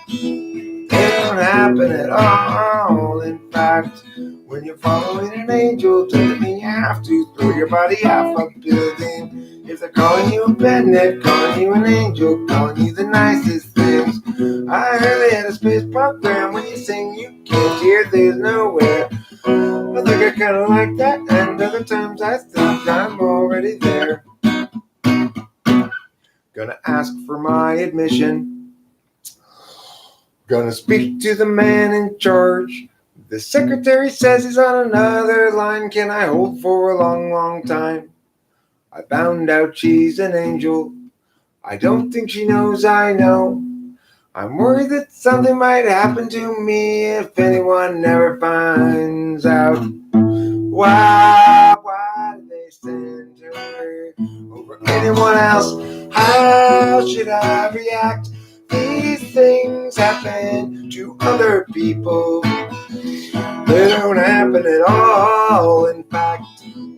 They don't happen at all. In fact, when you're following an angel, doesn't mean you have to throw your body off a building. If they're calling you a bednet, calling you an angel, calling you the nicest things. I heard they had a space program. When you sing, you can't hear, there's nowhere. I think I kinda like that, and other times I think I'm already there. Gonna ask for my admission. Gonna speak to the man in charge. The secretary says he's on another line. Can I hold for a long, long time? I found out she's an angel. I don't think she knows I know. I'm worried that something might happen to me if anyone ever finds out. Why did they send her over anyone else? How should I react? These things happen to other people. They don't happen at all. In fact,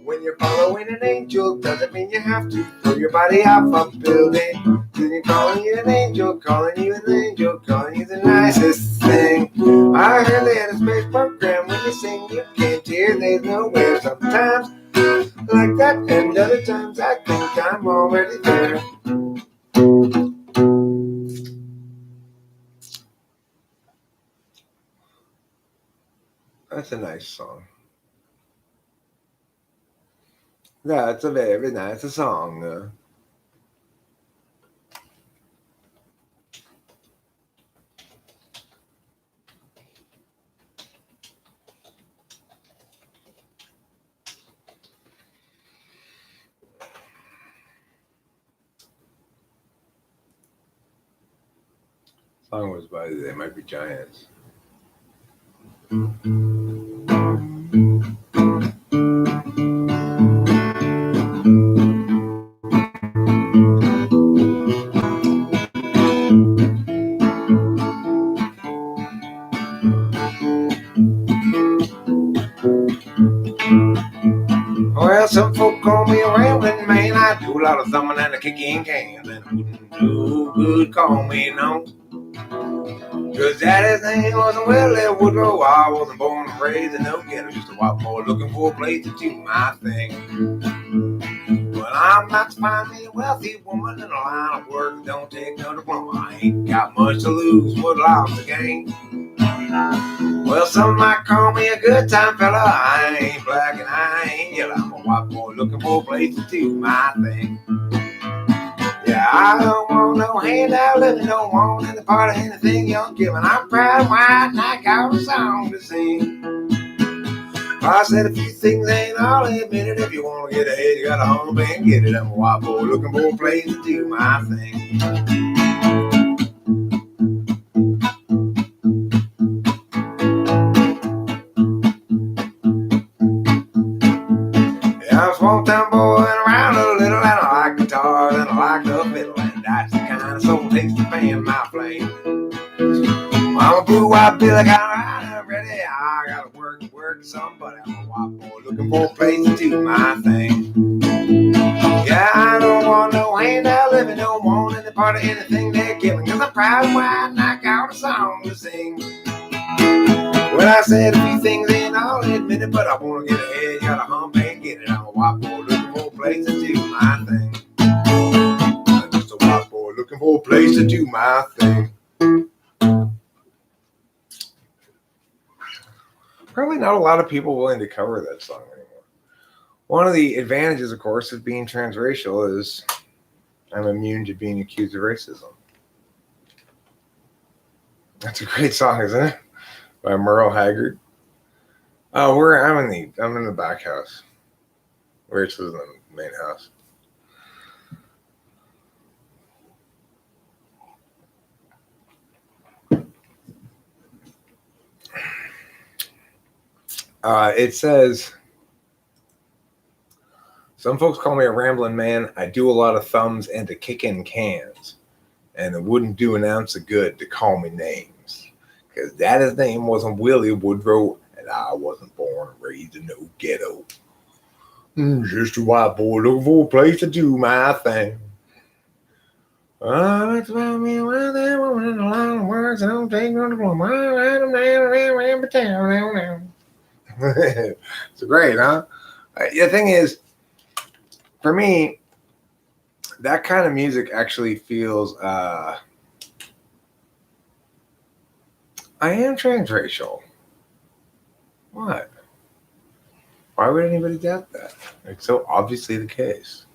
when you're following an angel, doesn't mean you have to throw your body off a building. Then you're calling you an angel, calling you an angel, calling you the nicest thing. I heard they had a space program. When you sing, you can't hear, there's nowhere. Sometimes like that, and other times I think I'm already there. That's a nice song. That's a very nice song. Song was by They Might Be Giants. Well, some folk call me a rambling man. I do a lot of thumbing and a kicking cans, and it wouldn't do good call me no. Cause daddy's name wasn't Willie Woodrow. I wasn't born and raised in no ghetto, just a white boy looking for a place to do my thing. Well, I'm not to find me a wealthy woman in a line of work that don't take no diploma. I ain't got much to lose, what lost to gain. Well, some might call me a good time fella. I ain't black and I ain't yellow. I'm a white boy looking for a place to do my thing. Yeah, Yeah, I don't want no handout, living, don't want any part of anything you're giving. I'm proud and white and I got a song to sing. I said a few things ain't all admitted. If you want to get ahead, you gotta hump and get it. I'm a white boy looking for a place to do my thing. Yeah, I'm a small town boy and around a little, and I like guitars and I like the fiddle, and that's the kind of soul takes to fan my flame. I'm a blue-white bill, I got it ready. I gotta work somebody. I'm a white boy looking for a place to do my thing. Yeah, I don't want no handout living, don't want any part of anything they're giving, cause I'm proud and white and I got a song to sing. Well, I said a few things ain't all admitted, but I wanna get ahead, you gotta hump and get it. I'm a white boy looking for a place to do my thing. I'm just a white boy looking for a place to do my thing. Probably not a lot of people willing to cover that song anymore. One of the advantages, of course, of being transracial is I'm immune to being accused of racism. That's a great song, isn't it? By Merle Haggard. Oh, I'm in the back house. Rachel's in the main house. It says, some folks call me a rambling man. I do a lot of thumbs and a kick in cans. And it wouldn't do an ounce of good to call me names. Because Daddy's name wasn't Willie Woodrow, and I wasn't born and raised in no ghetto. Just a white boy looking for a place to do my thing. It's about me around there, woman, a lot of words, I don't take none of them. It's great, huh? The thing is, for me, that kind of music actually feels, I am transracial. What? Why would anybody doubt that? It's so obviously the case.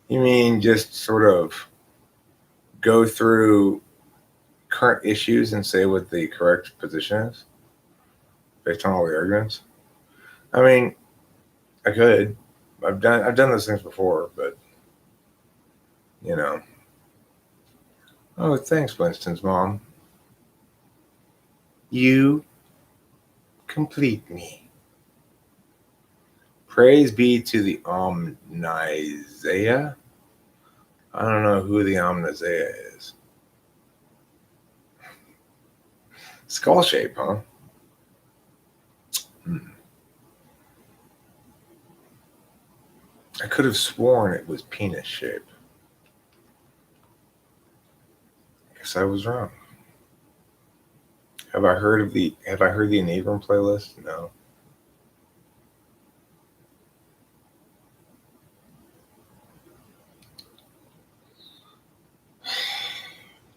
You mean just sort of go through current issues and say what the correct position is based on all the arguments? I mean, I could. I've done those things before, but you know. Oh, thanks, Winston's mom. You complete me. Praise be to the Omnisea. I don't know who the Omnisea is. Skull shape, huh? I could have sworn it was penis shape. I guess I was wrong. Have I heard the Enneagram playlist? No.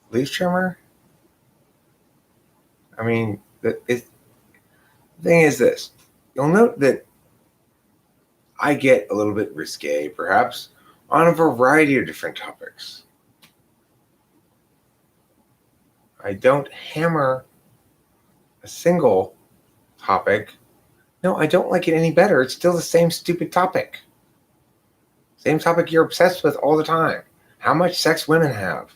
Leaf trimmer? I mean, the thing is this. You'll note that I get a little bit risque, perhaps, on a variety of different topics. I don't hammer a single topic. No, I don't like it any better. It's still the same stupid topic. Same topic you're obsessed with all the time. How much sex women have.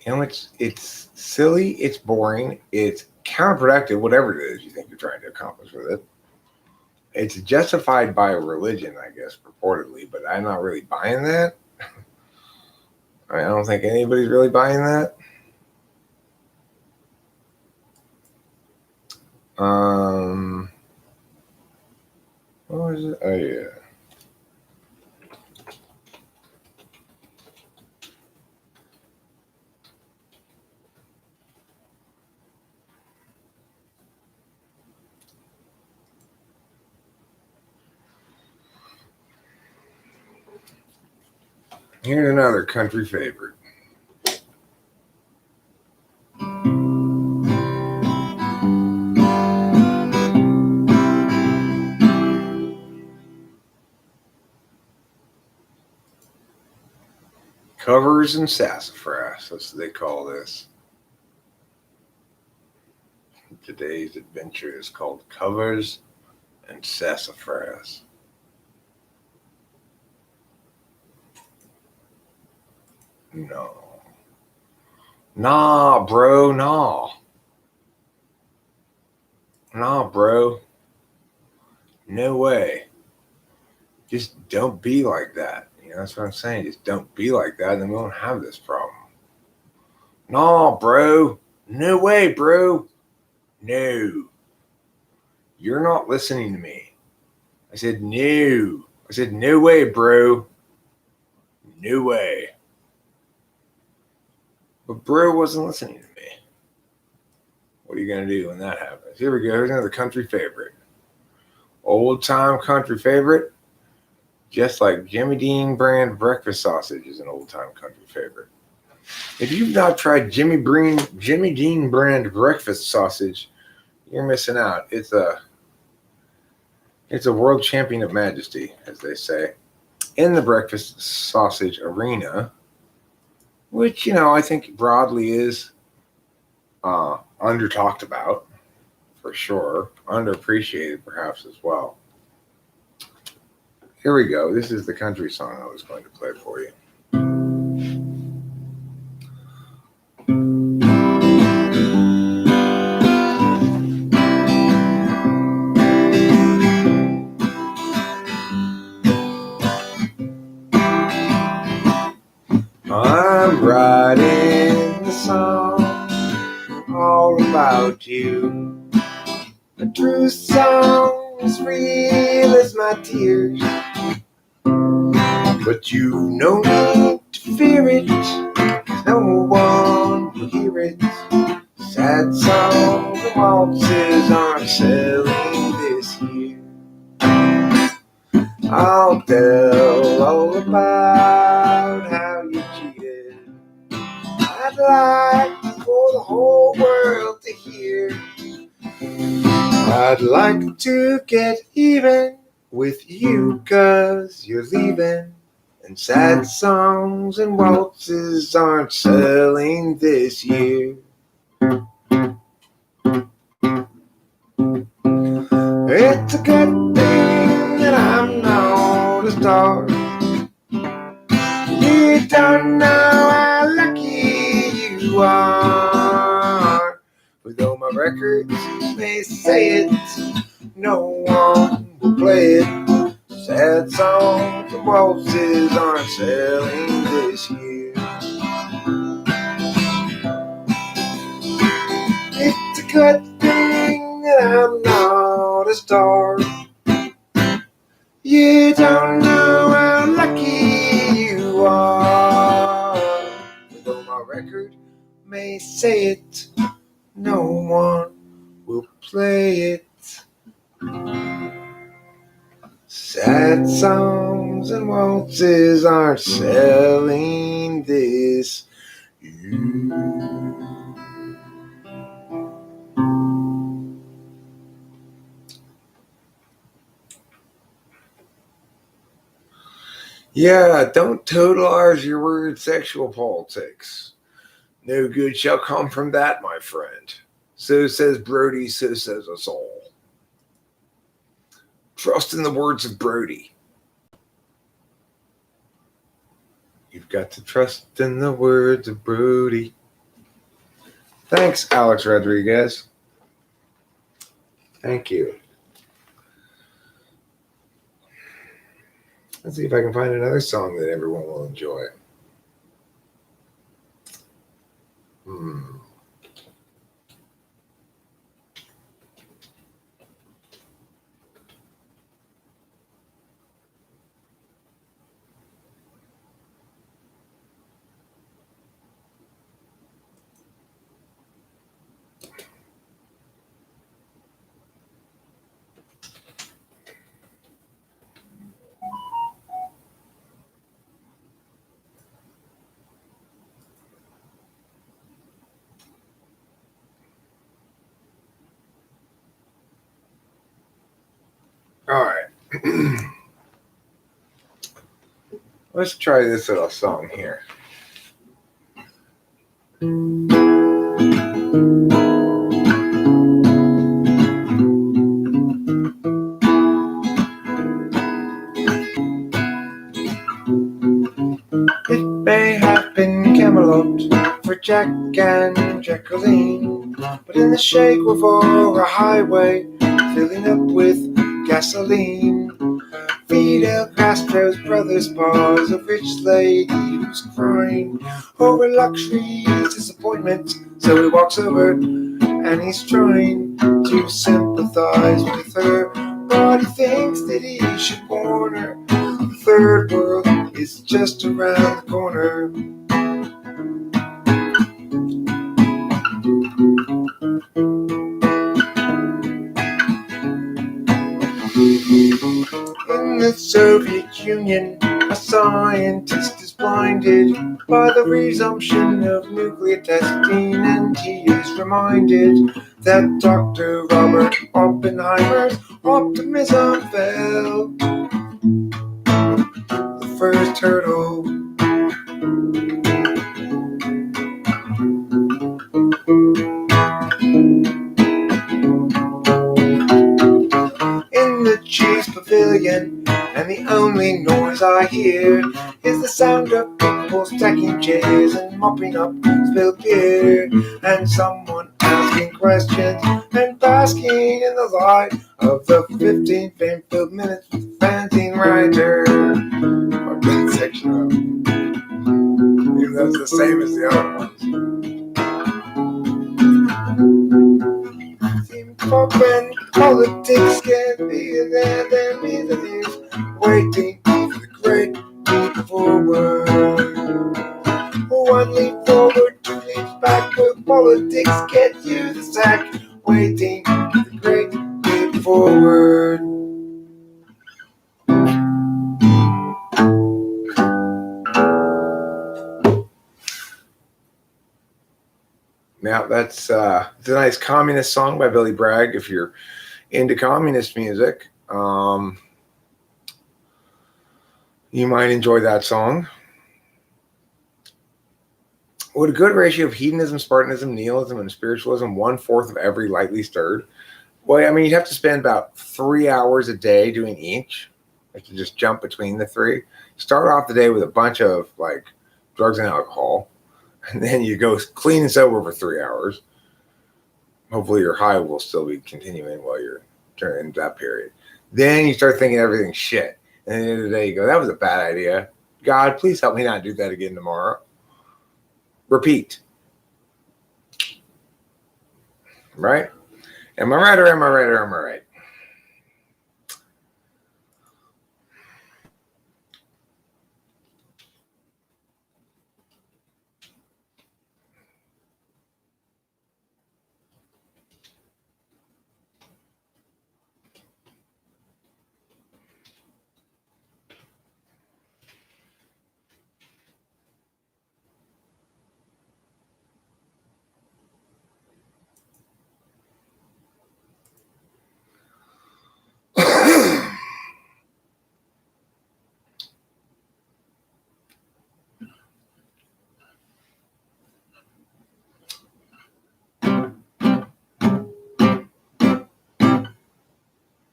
You know, it's silly, it's boring, it's counterproductive, whatever it is you think you're trying to accomplish with it. It's justified by a religion, I guess, purportedly, but I'm not really buying that. I don't think anybody's really buying that. What was it? Oh, yeah. Here's another country favorite. Covers and sassafras, that's what they call this. Today's adventure is called Covers and Sassafras. No. Nah, bro, nah. Nah, bro. No way. Just don't be like that. You know, that's what I'm saying. Just don't be like that, and then we won't have this problem. Nah, bro. No way, bro. No. You're not listening to me. I said no. I said no way, bro. No way. But bro wasn't listening to me. What are you going to do when that happens? Here we go. Here's another country favorite. Old time country favorite. Just like Jimmy Dean brand breakfast sausage is an old time country favorite. If you've not tried Jimmy Dean brand breakfast sausage, you're missing out. It's a world champion of majesty, as they say, in the breakfast sausage arena, which, you know, I think broadly is under talked about, for sure, underappreciated perhaps as well. Here we go. This is the country song I was going to play for you. I'm writing a song all about you. A true song as real as my tears. But you've no need to fear it. No one will hear it. Sad songs and waltzes aren't selling this year. I'll tell all about how you cheated. I'd like for the whole world to hear. I'd like to get even with you 'cause you're leaving. And sad songs and waltzes aren't selling this year. It's a good thing that I'm not a star. You don't know how lucky you are. But though my records may say it, no one will play it. Sad songs and waltzes aren't selling this year. It's a good thing that I'm not a star. You don't know how lucky you are. Though my record may say it, no one will play it. Sad songs and waltzes aren't selling this year. Yeah, don't totalize your word sexual politics. No good shall come from that, my friend. So says Brody, so says us all. Trust in the words of Brody. You've got to trust in the words of Brody. Thanks, Alex Rodriguez. Thank you. Let's see if I can find another song that everyone will enjoy. All right. Let's try this little song here. It may have been Camelot for Jack and Jacqueline, but in the shake over a highway, filling up with gasoline. Fidel Castro's brother's paws, a rich lady who's crying over luxury's disappointment. So he walks over and he's trying to sympathize with her, but he thinks that he should warn her. The third world is just around the corner. In the Soviet Union, a scientist is blinded by the resumption of nuclear testing, and he is reminded that Dr. Robert Oppenheimer's optimism fell. The first hurdle. In the cheese pavilion, and the only noise I hear is the sound of people stacking chairs and mopping up spilled beer, and someone asking questions and basking in the light of the 15 fame-filled minutes with the fanzine writer. My bad section of it. Even though it's the same as the other ones. When politics can be there, then be the news, waiting for the great leap forward. One leap forward, two leaps backward, politics get you the sack, waiting for the great leap forward. Now that's a nice communist song by Billy Bragg. If you're into communist music, you might enjoy that song. With a good ratio of hedonism, Spartanism, Nihilism, and Spiritualism, 1/4 of every lightly stirred. Well, I mean, you'd have to spend about 3 hours a day doing each. Like to just jump between the three. Start off the day with a bunch of like drugs and alcohol. And then you go clean and sober for 3 hours. Hopefully your high will still be continuing while you're during that period. Then you start thinking everything's shit. And at the end of the day, you go, that was a bad idea. God, please help me not do that again tomorrow. Repeat. Right? Am I right or am I right or am I right?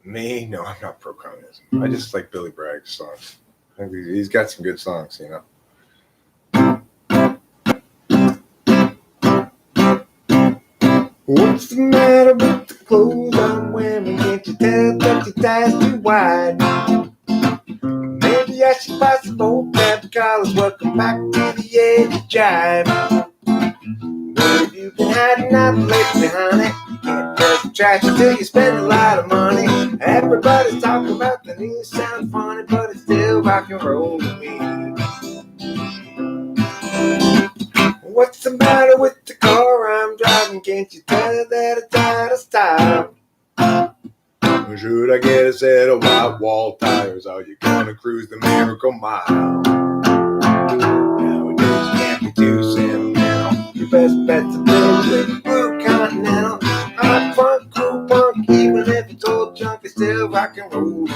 Me? No, I'm not pro-communism. I just like Billy Bragg's songs. I think he's got some good songs, you know. What's the matter with the clothes I'm wearing? Can't you tell that your tie's too wide? Maybe I should buy some old tab collars. Welcome back to the edge of jive. Where have you been hiding out lately, honey? Can't just trash until you spend a lot of money. Everybody's talking about the news, sounds funny, but it's still rock and roll to me. What's the matter with the car I'm driving? Can't you tell that it's out of style? Or should I get a set of white wall tires? Are you gonna cruise the Miracle Mile? Nowadays you can't be too sentimental. Your best bet's a bill with Blue Continental. Hot funk, cool punk, even if it's old junk, it's still rock and roll.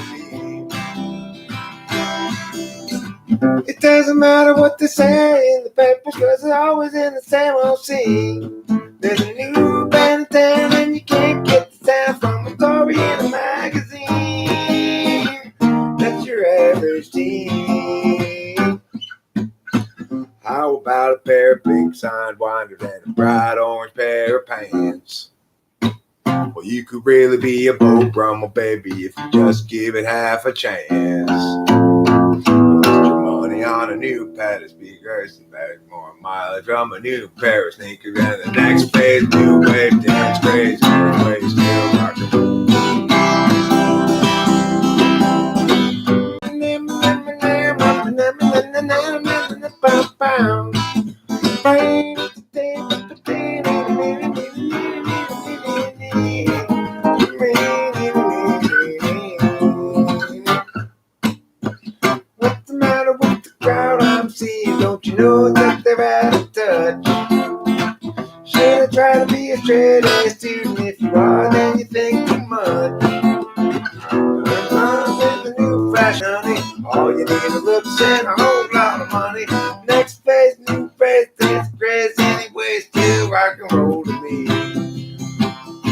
Doesn't matter what they say in the papers, cause it's always in the same old scene. There's a new band in town and you can't get the sound from a story in a magazine. That's your average team. How about a pair of big sidewinders and a bright orange pair of pants? Well, you could really be a Beau Brummel, baby, if you just give it half a chance. Money on a new pad of speakers and back more mileage from a new pair of sneakers, and the next phase, new wave dance craze, way still rock and roll. What's the matter with the crowd I'm seeing? Don't you know that they're out of touch? Should I try to be a straight A student? If you are, then you think too much. Run with the new fashion, honey. All you need is looks and a whole lot of money. Next phase, new phase, dance crazy anyway, still rock and roll to me.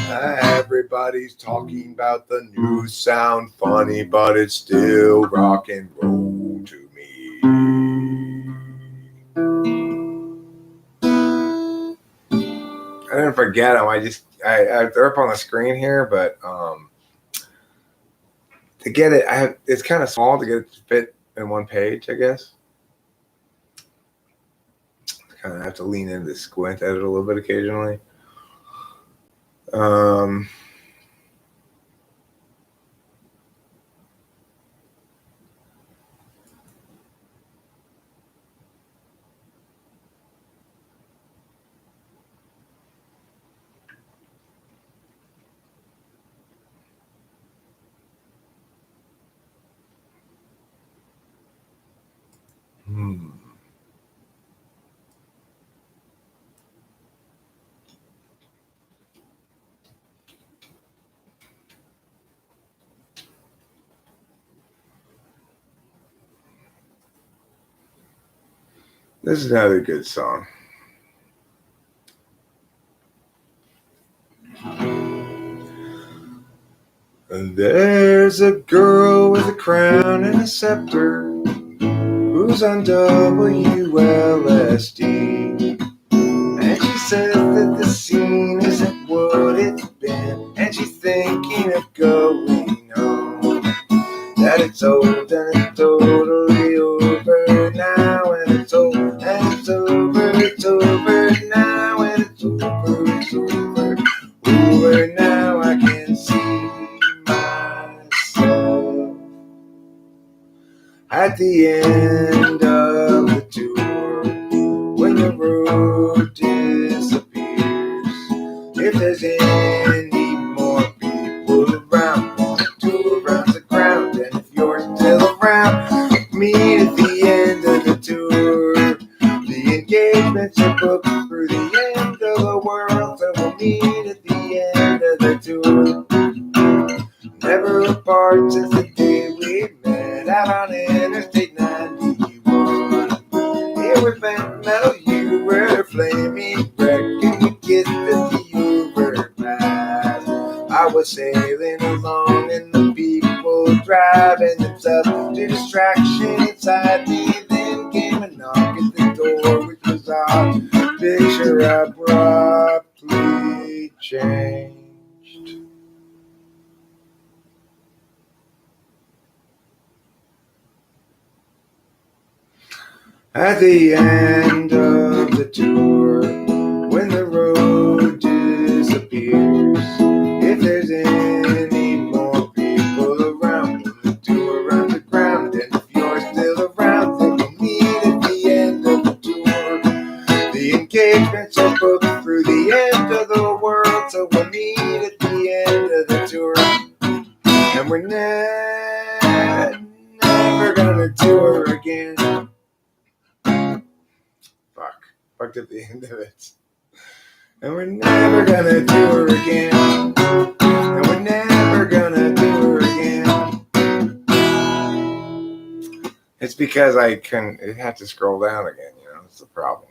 Everybody's talking about the new sound funny, but it's still rock and roll to me. I didn't forget them. They're up on the screen here, but to get it, it's kind of small to get it to fit in one page, I guess. Kind of have to lean into the squint at it a little bit occasionally. This is another good song. And there's a girl with a crown and a scepter who's on WLSD. And she says that the scene isn't what it's been, and she's thinking of going home. That it's old and it's totally over now, and it's old and it's over now, and it's over now. I can see myself at the end of the tour when the road disappears. If there's any more people around, tour around the ground, and if you're still around, meet at the end of the tour. The engagements are booked through the end of the world, so we'll meet at the end of the tour. Never apart since the day we met out on Interstate 91. Here with band metal, you were flaming wreck, and we kissed at the overpass. I was sailing along and the people driving themselves to distraction inside me. Then came a knock at the door, which was our picture abruptly changed. At the end of the tour, when the road disappears, if there's any more people around, when the tour runs the ground, and if you're still around, then we'll meet at the end of the tour. The engagements are booked through the end of the world, so we'll meet at the end of the tour. And we're never gonna tour again. Fucked at the end of it. And we're never gonna tour again. And we're never gonna tour again. It's because I can. It had to scroll down again. You know, it's the problem.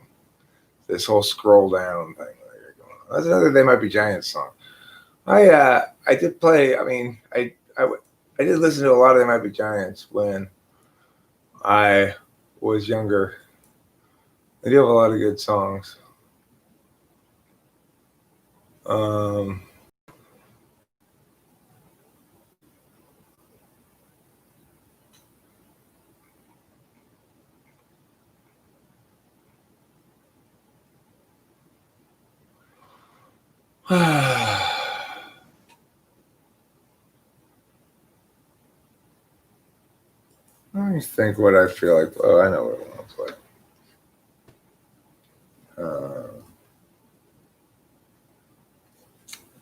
This whole scroll down thing that you're going on. That's another They Might Be Giants song. I did play. I mean, I did listen to a lot of They Might Be Giants when I was younger. They do have a lot of good songs. Um, Let me think what I feel like. Oh, I know what I want to play.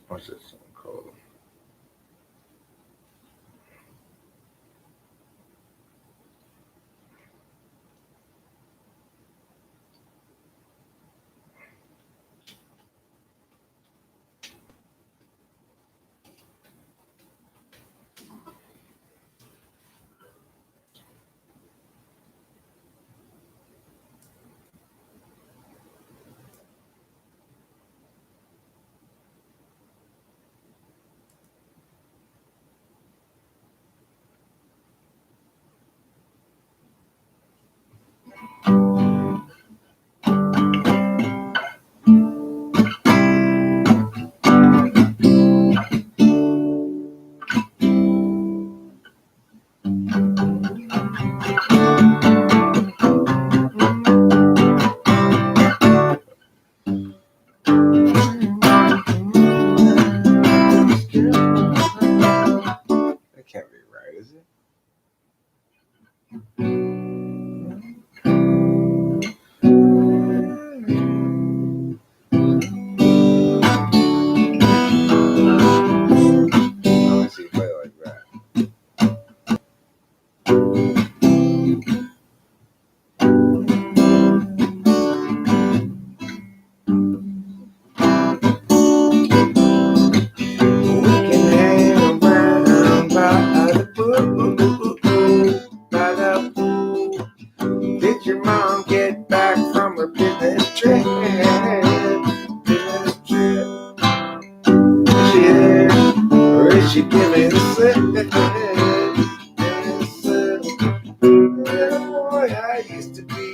What's this song called? That can't be right, is it? Let me see, play it like that. We can hang around by the pool, by the pool. Did your mom get back from her business trip? Business trip. Is she there, or is she giving a slip? Little boy I used to be.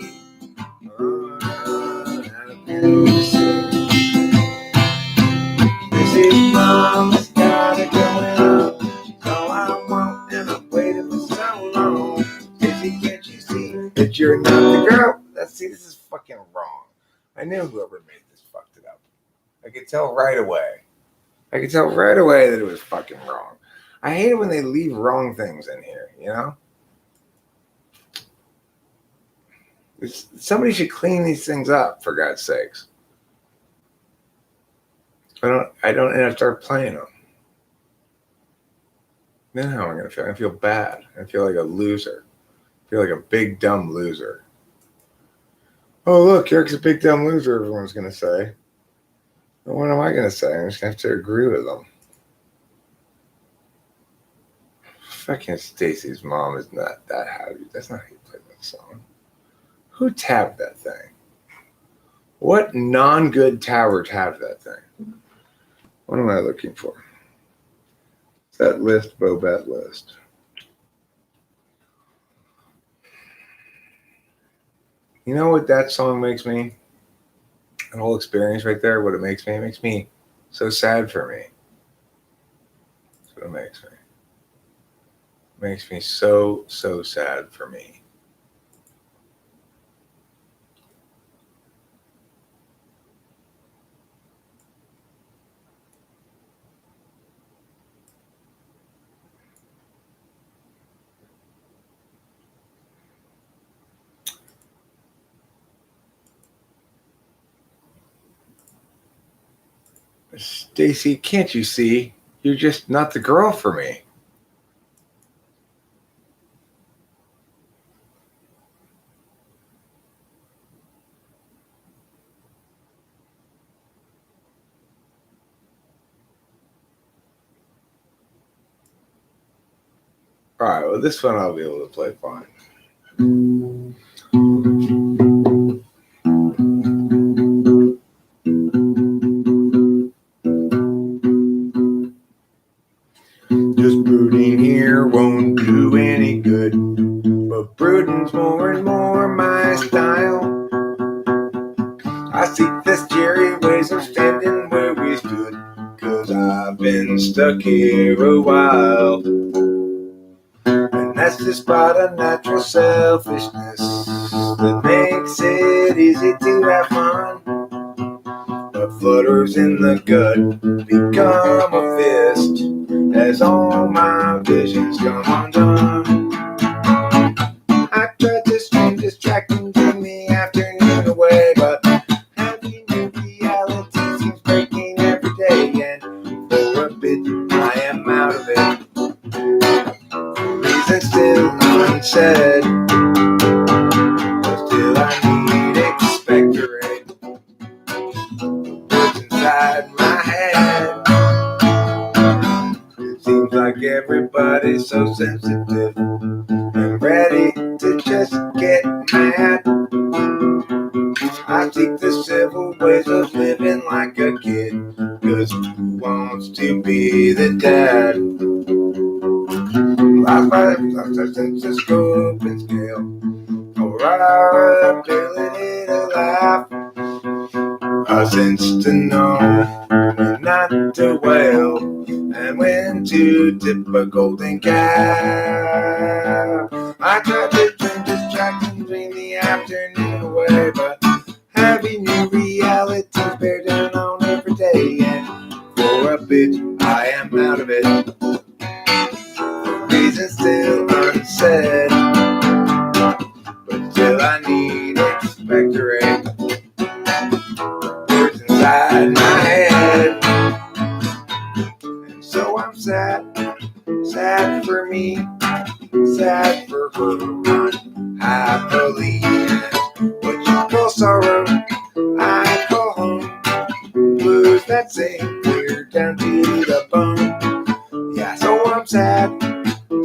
This is mom's got it going on. She's all I want, and I've waited for so long. Dizzy, can't you see that you're not the girl? This is fucking wrong. I knew whoever made this fucked it up. I could tell right away. I could tell right away that it was fucking wrong. I hate it when they leave wrong things in here, you know? Somebody should clean these things up, for God's sakes. I don't end up start playing them. Then how am I gonna feel? I feel bad. I feel like a loser. I feel like a big dumb loser. Oh look, Eric's a big dumb loser, everyone's gonna say. And what am I gonna say? I'm just gonna have to agree with them. Fucking Stacy's mom is not that happy. That's not how you play that song. Who tabbed that thing? What non-good tabber tabbed that thing? What am I looking for? That list, Bobette list. You know what that song makes me? That whole experience right there, what it makes me so sad for me. That's what it makes me. It makes me so sad for me. Stacy, can't you see? You're just not the girl for me. All right, well, this one I'll be able to play fine. Just brooding here won't do any good, but brooding's more and more my style. I seek the scary ways of standing where we stood, 'cause I've been stuck here a while. And that's despite a natural selfishness that makes it easy to have fun. But flutters in the gut become a fist as all my visions come undone. I tried to stream distracting during the afternoon away, but happy new reality seems breaking every day, and for a bit I am out of it. Reason still unsaid, but still I need expectorate. Words inside my head. It seems like everybody's so sensitive and ready to just get mad. I seek the civil ways of living like a kid, 'cause who wants to be the dad? Life by a sense of scope and scale, or our ability to laugh. A sense to know when not to wail, and when to tip a golden calf. I tried to turn distractions during the afternoon away, but heavy new realities bear down on every day, and for a bit I am out of it. The reason still unsaid, but still I need expectorate. Words inside my head, and so I'm sad, sad for me, sad for her, unhappily. What you call sorrow, I call home. Blues that sing clear down to the bone. Yeah, so I'm sad,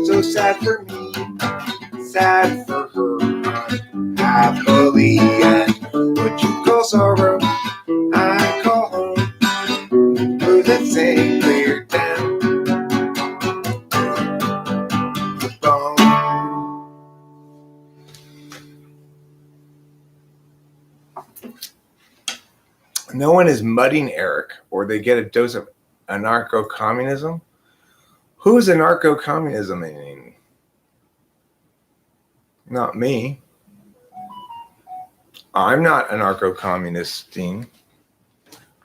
so sad for me, sad for her, unhappily. And what you call sorrow, I call home. Blues that sing clear down the bone. No one is mudding Eric, or they get a dose of anarcho-communism. Who's anarcho-communism meaning? Not me. I'm not anarcho-communisting.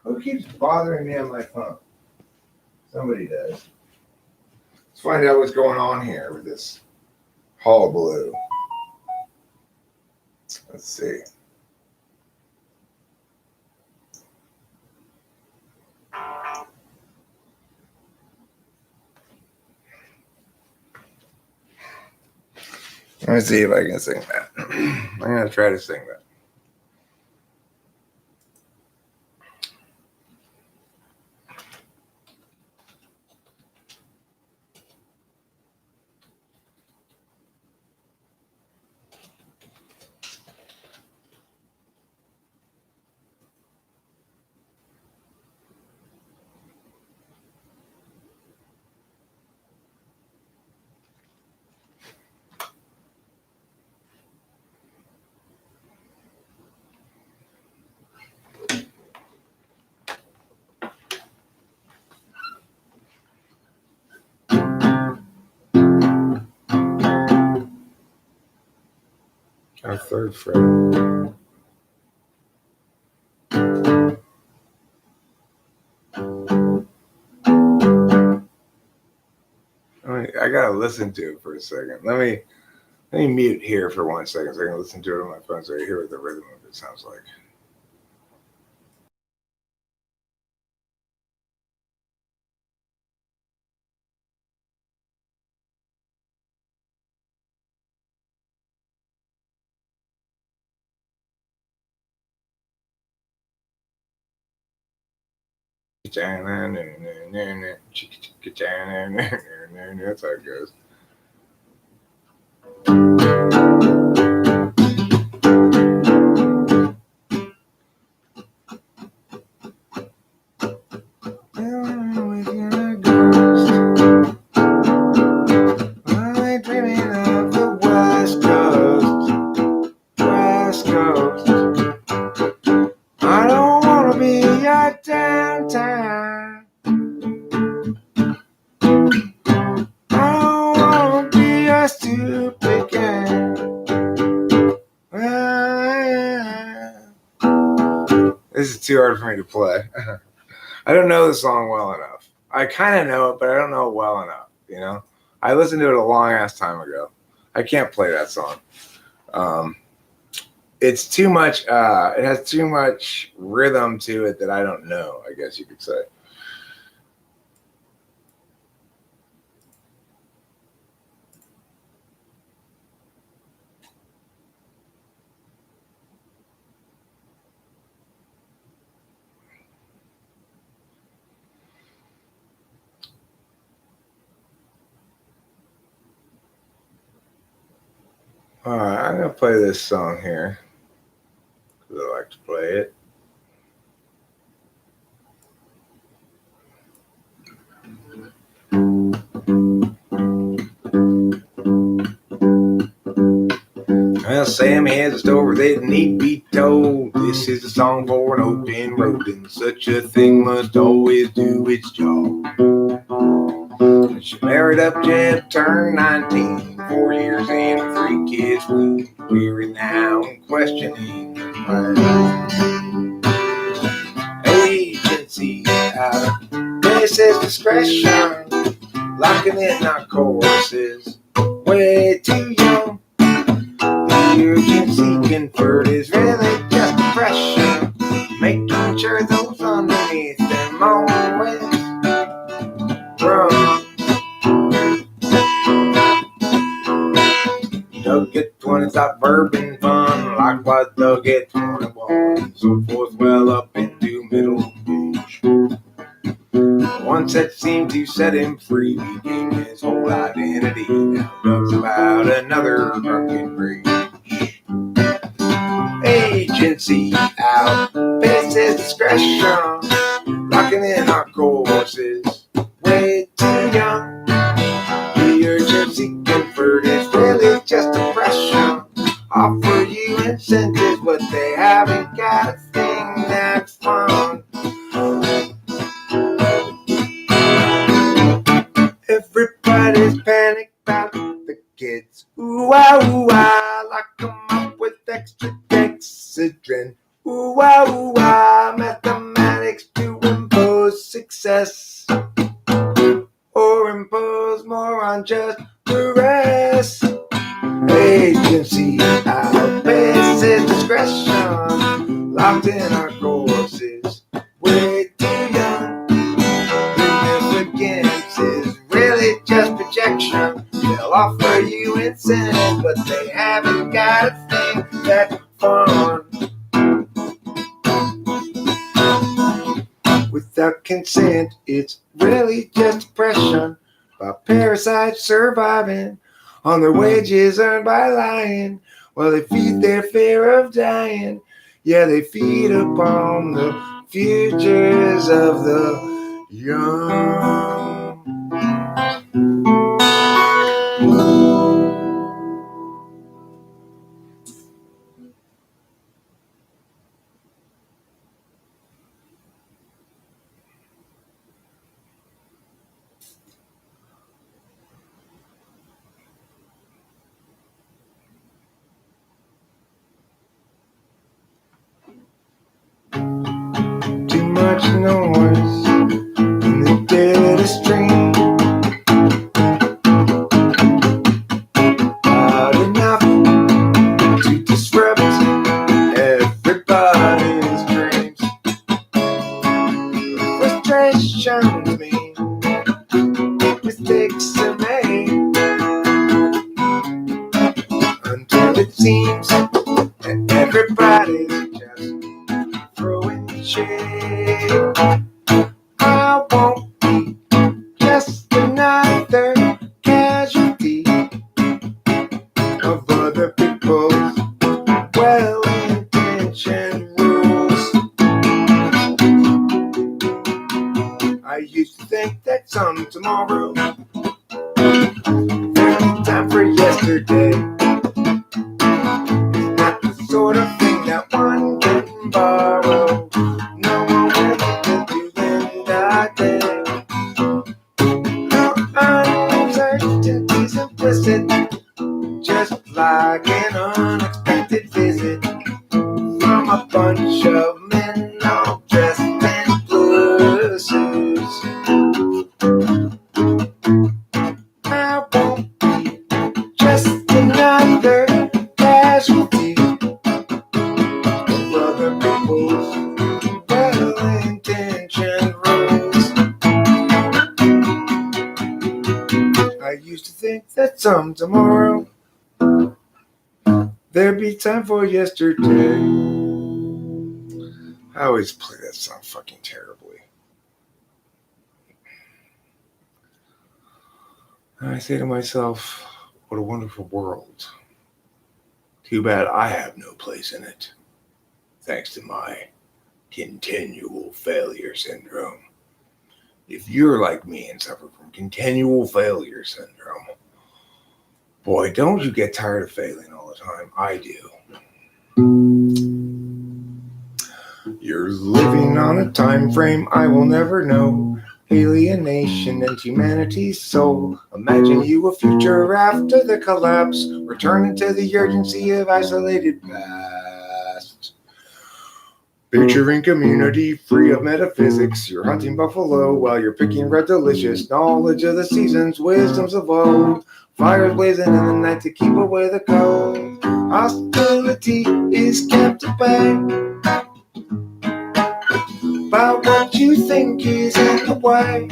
Who keeps bothering me on my phone? Somebody does. Let's find out what's going on here with this hullabaloo. Let's see. Let me see if I can sing that. I'm going to try to sing that. Our third fret. I gotta listen to it for a second. Let me mute here for 1 second so I can listen to it on my phone so I hear what the rhythm of it sounds like. That's how it goes. right downtown. I don't wanna be a stupid guy. This is too hard for me to play. I don't know the song well enough. I kind of know it, but I don't know it well enough, you know? I listened to it a long ass time ago. I can't play that song. It's too much, it has too much rhythm to it that I don't know, I guess you could say. All right, I'm going to play this song here because I like to play it. Well, Sam has a story that need be told. This is a song for an open road, and such a thing must always do its job. She married up Jeb, turned 19, 4 years in, 3 kids, weary now and questioning agency out of business discretion, locking in our courses, way too young. The urgency conferred is really just pressure, making sure those underneath them always run. They'll get 20, stop bourbon fun, likewise they'll get 21, and so forth, well up into middle age. One set seemed to set him free, became his whole identity. Now Doug's about another drunken rage. Agency out, business discretion, locking in our courses, way too young. The urgency conferred is really just a pressure, offer you incentives, but they haven't got a thing that's fun. Everybody's panicked about the kids. Ooh ah, lock 'em up with extra dexedrine. Ooh ah, mathematics to impose success, or impose more on just the rest. Agency out, business discretion, locked in our courses, way too young. Significance is really just projection. They'll offer you incentives, but they haven't got a thing that's fun. Without consent, it's really just oppression by parasites surviving on their wages earned by lying. Well, they feed their fear of dying. Yeah, they feed upon the futures of the young. Too much noise in the dead stream. Loud enough to disrupt everybody's dreams. Frustrations mean mistakes are made, until it seems that everybody's just throwing shade. I won't be just another casualty of other people's well-intentioned rules. I used to think that some tomorrow, there's time for yesterday. It's not the sort of thing that one can borrow. No one will get some tomorrow. There'll be time for yesterday. I always play that song fucking terribly. And I say to myself, what a wonderful world. Too bad I have no place in it, thanks to my continual failure syndrome. If you're like me and suffer from continual failure syndrome, boy, don't you get tired of failing all the time. I do. You're living on a time frame I will never know. Alienation and humanity's soul. Imagine you a future after the collapse, returning to the urgency of isolated past. Picturing community free of metaphysics. You're hunting buffalo while you're picking red delicious. Knowledge of the seasons, wisdoms of old. Fires blazing in the night to keep away the cold. Hostility is kept at bay by what you think is in the way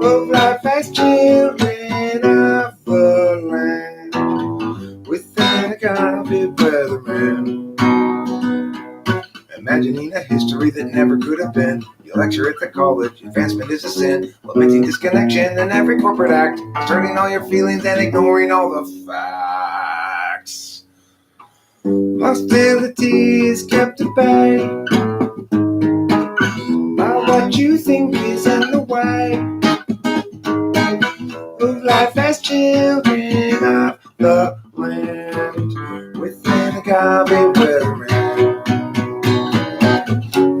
of life as children of the land, within a godly weatherman. Imagining a history that never could have been. You lecture at the college, advancement is a sin. Lamenting disconnection in every corporate act. Turning all your feelings and ignoring all the facts. Hostility is kept at bay by what you think is in the way of life as children of the land, within a godly weatherman.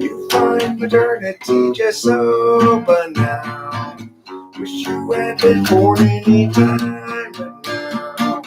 You find modernity just so banal. Wish you had been born any time but now,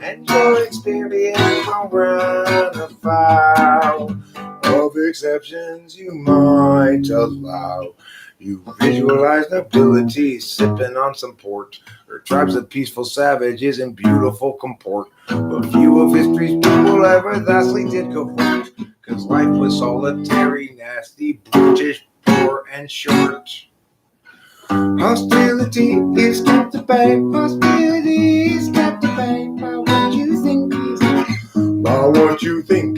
and your experience will run afoul of exceptions you might allow. You visualize nobility sipping on some port, or tribes of peaceful savages in beautiful comport. But few of history's people ever thusly did cavort, 'cause life was solitary, nasty, brutish, poor, and short. Hostility is kept at bay. Hostility is kept at bay by what you think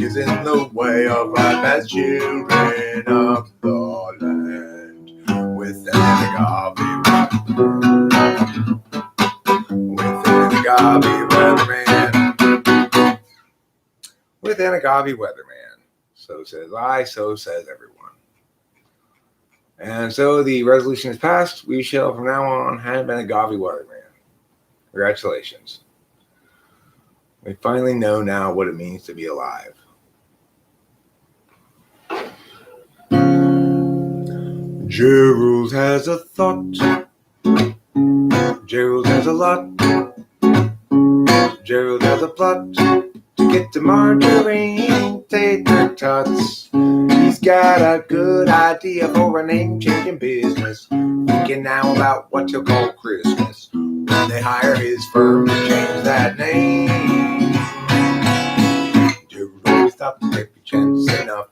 is in the way of life as children of the land, within a godly weatherman. Within a godly weatherman. So says I, so says everyone. And so the resolution is passed. We shall from now on have been a godly weatherman. Congratulations. We finally know now what it means to be alive. Gerald has a thought. Gerald has a lot. Gerald has a plot to get to margarine tater tots. He's got a good idea for a name-changing business. Thinking now about what he'll call Christmas when they hire his firm to change that name. Gerald always thought that there'd be chance enough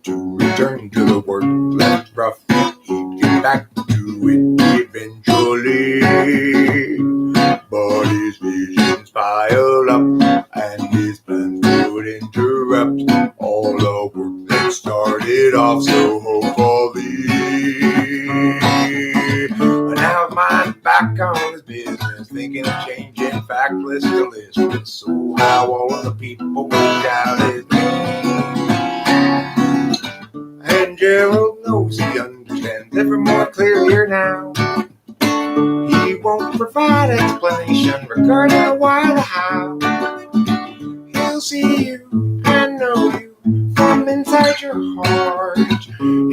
to return to the work left rough. He'd get back to it eventually, but his visions pile up and his plans would interrupt all the work that started off so hopefully. But now his mind's back on his business, thinking of changing fact list to list. But so how all of the people worked out his name. And Gerald knows he understands ever more clearly now. He won't provide explanation regarding the why, the how. He'll see you and know you from inside your heart.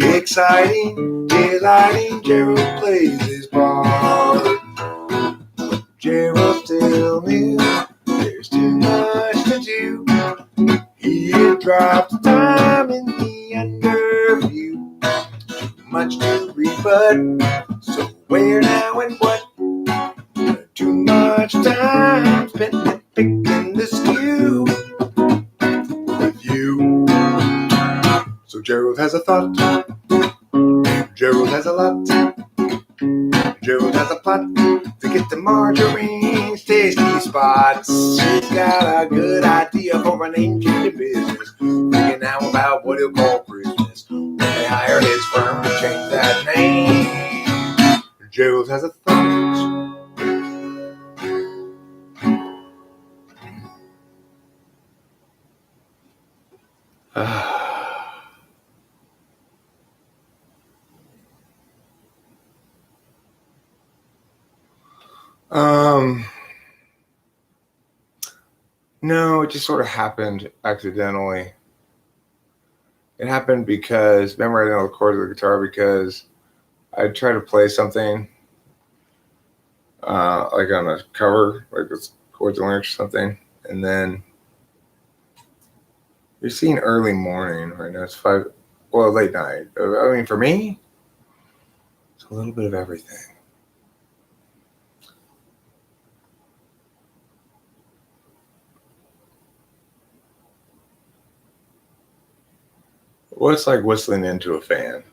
Exciting, delighting, Gerald plays his part. But Gerald still knew there's too much to do. He had dropped time in the underview. Too much to read, but so where now and what? Too much time spent picking the skew with you. So Gerald has a thought. Gerald has a lot. Gerald has a plot to get the margarine's tasty spots. She's got a good idea for an ancient business, thinking now about what he'll call Christmas. When they hire his firm to change that name, Jules has a thought. No, it just sort of happened accidentally. It happened because, remember, I didn't know the chords of the guitar because I tried to play something like on a cover, like it's chords and lyrics or something, and then you're seeing early morning right now. It's late night. I mean, for me, it's a little bit of everything. Well, it's like whistling into a fan.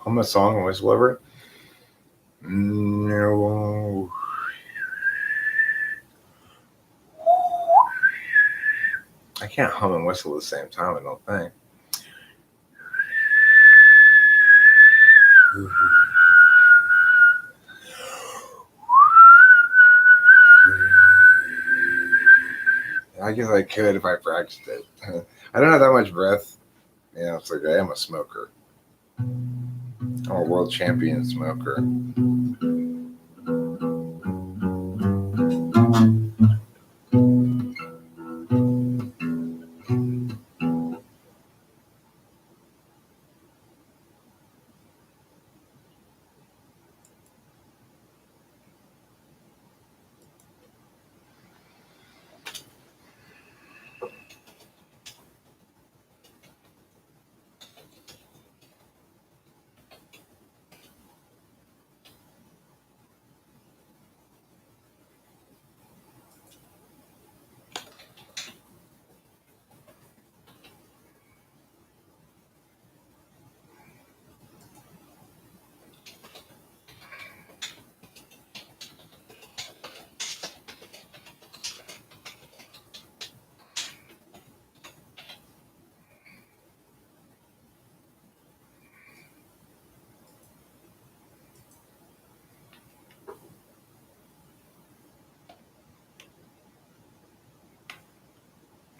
I'm a song and whistle over. No. I can't hum and whistle at the same time, I don't think. I guess I could if I practiced it. I don't have that much breath. Yeah, it's like I am a smoker. I'm a world champion smoker.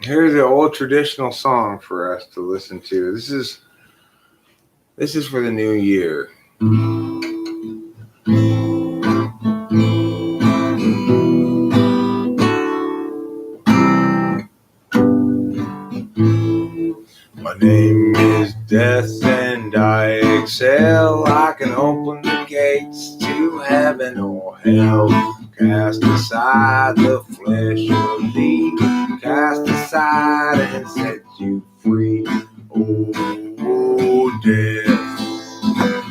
Here's an old traditional song for us to listen to. This is for the new year. My name is Death and I excel. I can open the gates to heaven or hell. Cast aside the flesh of thee. Cast aside and set you free. Oh, death.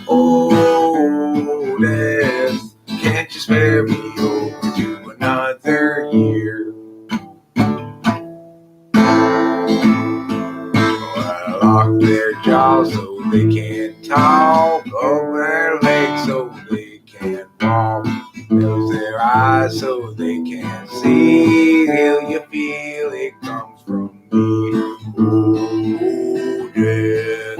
Oh, death. Can't you spare me over to another year? I lock eyes so they can't see. Till you feel it comes from me. Oh, death.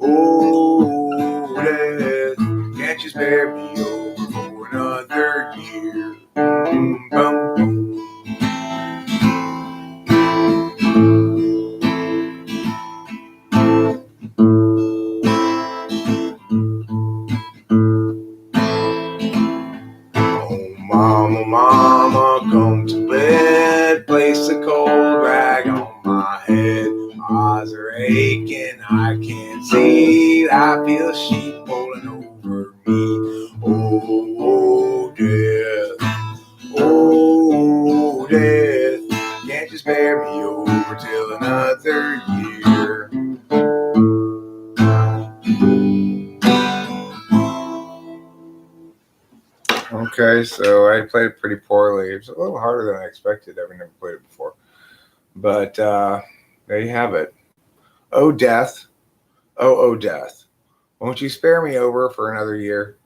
Oh, death. Can't you spare me over for another year? Boom, boom, boom. Mama, mama, come to bed. Place a cold rag on my head. My eyes are aching, I can't see. I feel sheep pulling over me. Oh, death. Oh, death. Can't you spare me over till another year? Okay, so I played it pretty poorly. It was a little harder than I expected. I've never played it before. But there you have it. Oh, death. Oh, death. Won't you spare me over for another year?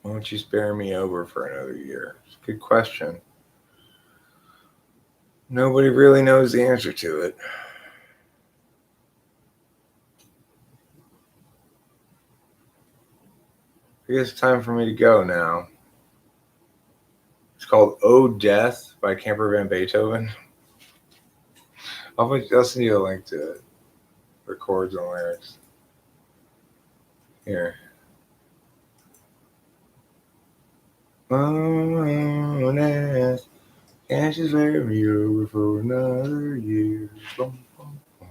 Won't you spare me over for another year? It's a good question. Nobody really knows the answer to it. I guess it's time for me to go now. It's called Oh, Death by Camper Van Beethoven. I'll send you a link to it. The chords and lyrics. Here. Oh, death. Can't you spare me over for another year? Bum, bum, bum.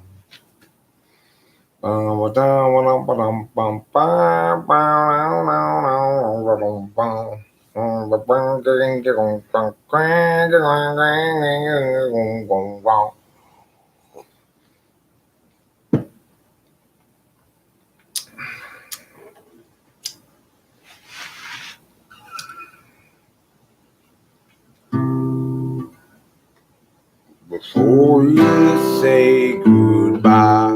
Before you say goodbye,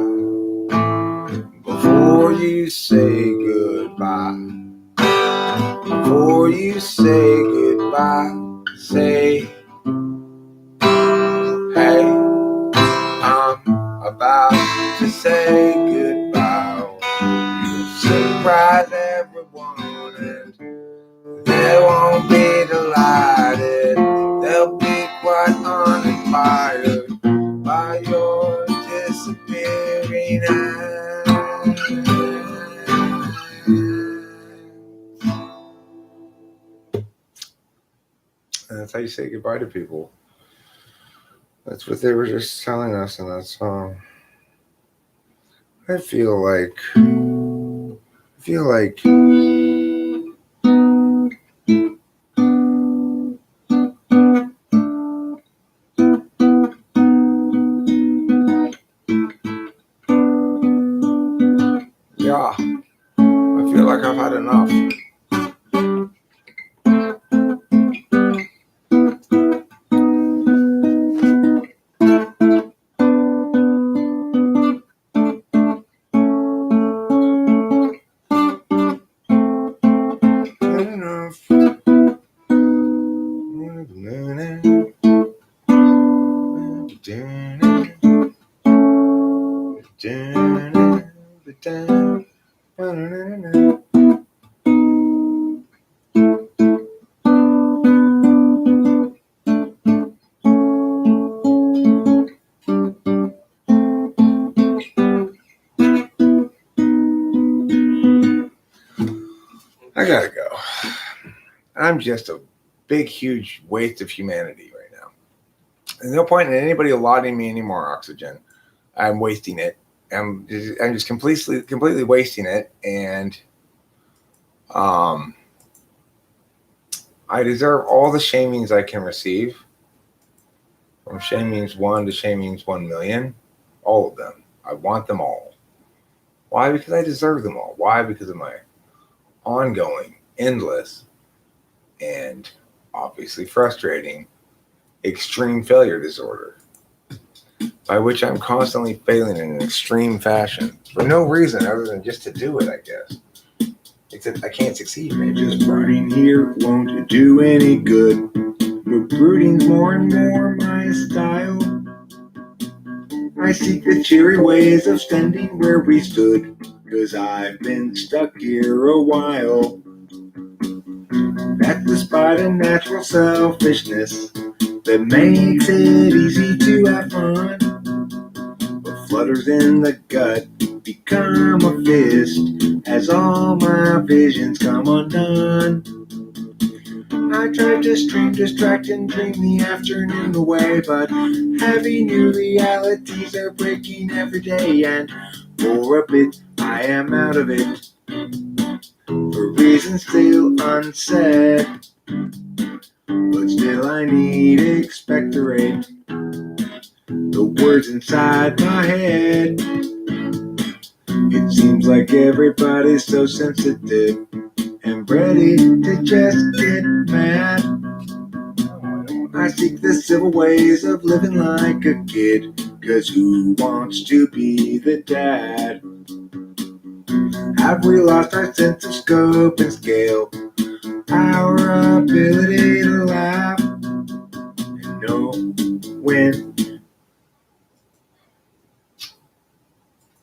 before you say goodbye, before you say goodbye, say, hey, I'm about to say goodbye. You'll surprise everyone and they won't be delighted. They'll be quite uninspired by your disappearing eyes. And that's how you say goodbye to people. That's what they were just telling us in that song. I feel like yeah, I feel like I've had enough. I gotta go. I'm just a big, huge waste of humanity right now. There's no point in anybody allotting me any more oxygen. I'm wasting it. I'm just completely wasting it, and I deserve all the shamings I can receive, from shamings 1 to shamings 1 million, all of them. I want them all. Why? Because I deserve them all. Why? Because of my ongoing, endless, and obviously frustrating extreme failure disorder, by which I'm constantly failing in an extreme fashion for no reason other than just to do it, I guess. Except I can't succeed, man. Just running here won't do any good. Recruiting's more and more my style. I seek the cheery ways of standing where we stood, 'cause I've been stuck here a while. That's despite a natural selfishness that makes it easy to have fun. What flutters in the gut become a fist as all my visions come undone. I tried to stream, distract, and dream the afternoon away, but heavy new realities are breaking every day, and for a bit I am out of it, for reasons still unsaid. But still I need expectorate the words inside my head. It seems like everybody's so sensitive and ready to just get mad. I seek the civil ways of living like a kid, 'cause who wants to be the dad? Have we lost our sense of scope and scale, our ability to laugh and know when?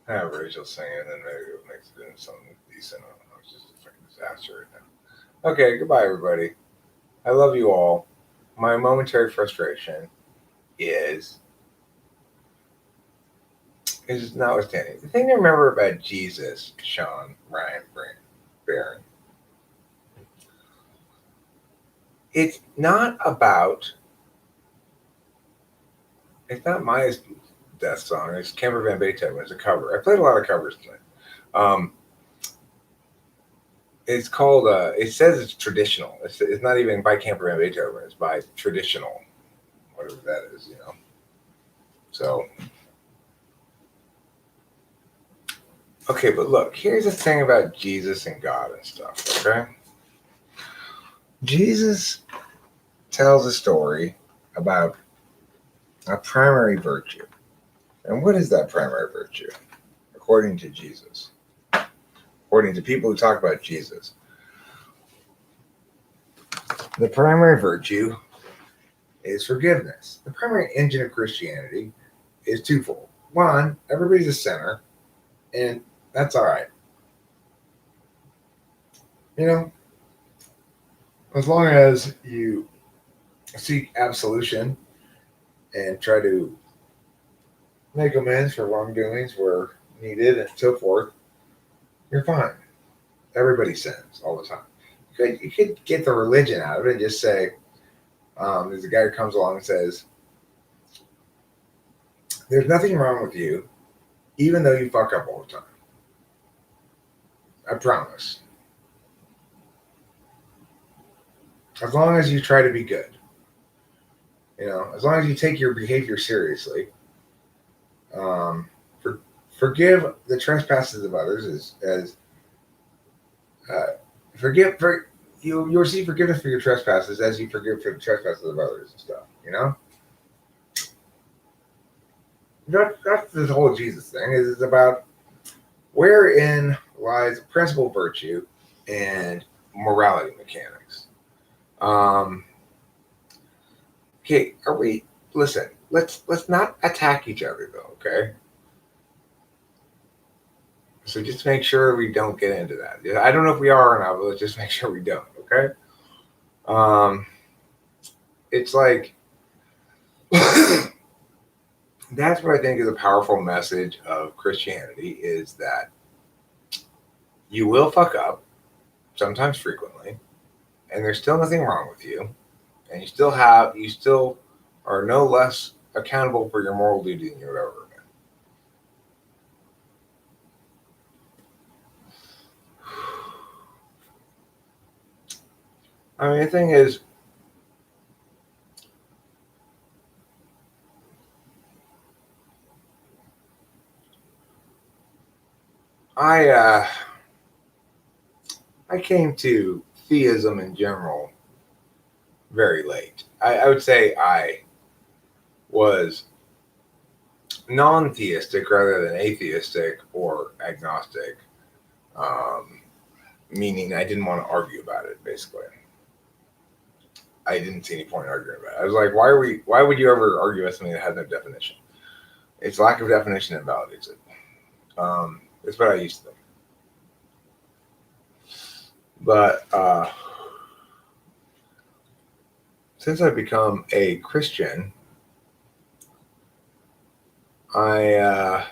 I have Rachel singing and maybe it makes it into something decent. I don't know. It's just a fucking disaster right now. Okay, goodbye, everybody. I love you all. My momentary frustration is notwithstanding. The thing to remember about Jesus, Sean, Ryan, Barron, it's not my death song. It's Camper Van Beethoven. It's a cover. I played a lot of covers tonight. It's called, it says it's traditional. It's not even by Camper Van Beethoven. It's by traditional, whatever that is, So, okay, but look, here's the thing about Jesus and God and stuff, okay? Jesus tells a story about a primary virtue. And what is that primary virtue, according to Jesus? According to people who talk about Jesus. The primary virtue is forgiveness. The primary engine of Christianity is twofold. One, everybody's a sinner, and that's all right. As long as you seek absolution and try to make amends for wrongdoings where needed and so forth, you're fine. Everybody sins all the time. You could get the religion out of it and just say, there's a guy who comes along and says, there's nothing wrong with you, even though you fuck up all the time. I promise. As long as you try to be good. As long as you take your behavior seriously. Forgive the trespasses of others you'll receive forgiveness for your trespasses as you forgive for the trespasses of others and stuff, That's this whole Jesus thing. Is about wherein lies principal virtue and morality mechanics. Okay, listen, let's not attack each other though, okay? So just make sure we don't get into that. I don't know if we are or not, but let's just make sure we don't, okay? It's like that's what I think is a powerful message of Christianity, is that you will fuck up, sometimes frequently, and there's still nothing wrong with you, and you still are no less accountable for your moral duty than you've ever been. I mean, the thing is, I came to theism in general very late. I would say I was non-theistic rather than atheistic or agnostic meaning I didn't want to argue about it, basically. I didn't see any point in arguing about it. I was like, why would you ever argue about something that has no definition? Its lack of definition invalidates it. That's what I used to think. But since I've become a Christian, I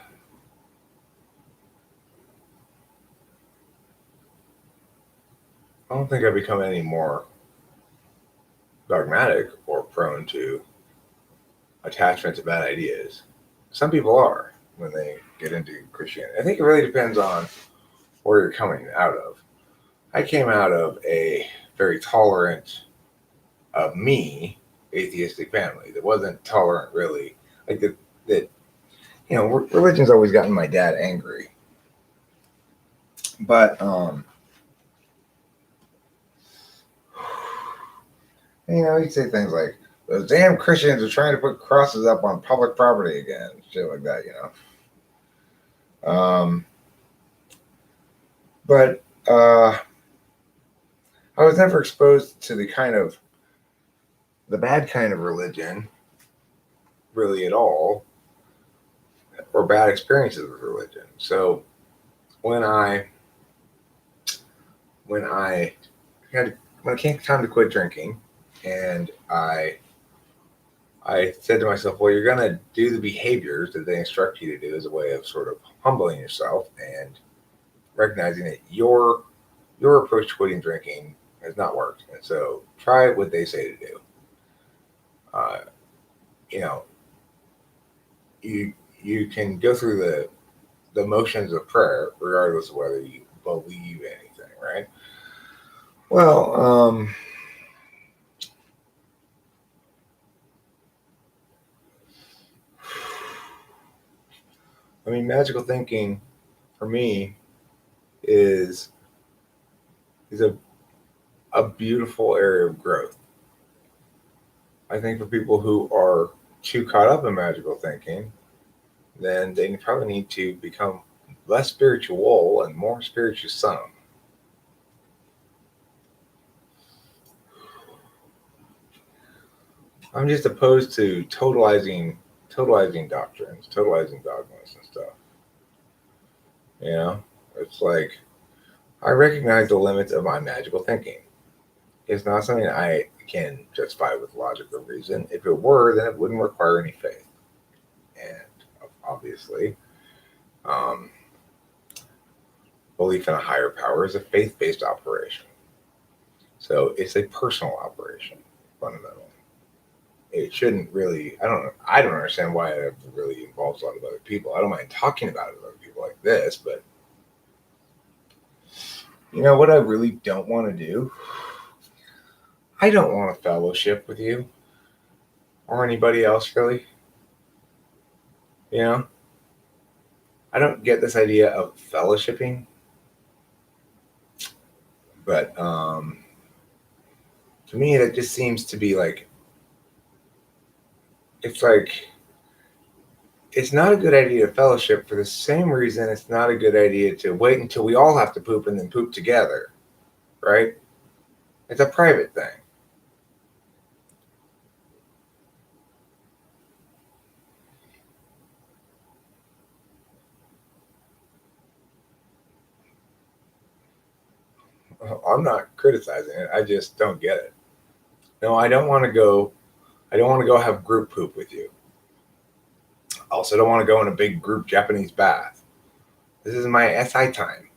don't think I've become any more dogmatic or prone to attachment to bad ideas. Some people are when they get into Christianity. I think it really depends on where you're coming out of. I came out of a very tolerant of me atheistic family that wasn't tolerant really. Like that religion's always gotten my dad angry. But he'd say things like, those damn Christians are trying to put crosses up on public property again. Shit like that, But I was never exposed to the bad kind of religion, really at all, or bad experiences with religion. So when it came time to quit drinking, and I said to myself, well, you're going to do the behaviors that they instruct you to do as a way of sort of humbling yourself and recognizing that your approach to quitting drinking has not worked. And so try what they say to do. You can go through the motions of prayer regardless of whether you believe anything, right? Well, magical thinking for me is a beautiful area of growth. I think for people who are too caught up in magical thinking, then they probably need to become less spiritual and more spiritualism. I'm just opposed to totalizing doctrines, totalizing dogmas and stuff. It's like I recognize the limits of my magical thinking. It's not something I can justify with logic or reason. If it were, then it wouldn't require any faith. And obviously, belief in a higher power is a faith-based operation. So it's a personal operation, fundamentally. It shouldn't really, I don't understand why it really involves a lot of other people. I don't mind talking about it with other people like this, but what I really don't want to do? I don't want to fellowship with you or anybody else, really. I don't get this idea of fellowshipping, but to me, that just seems to be like, it's not a good idea to fellowship for the same reason it's not a good idea to wait until we all have to poop and then poop together, right? It's a private thing. I'm not criticizing it. I just don't get it. No, I don't want to go have group poop with you. I also don't want to go in a big group Japanese bath. This is my SI time,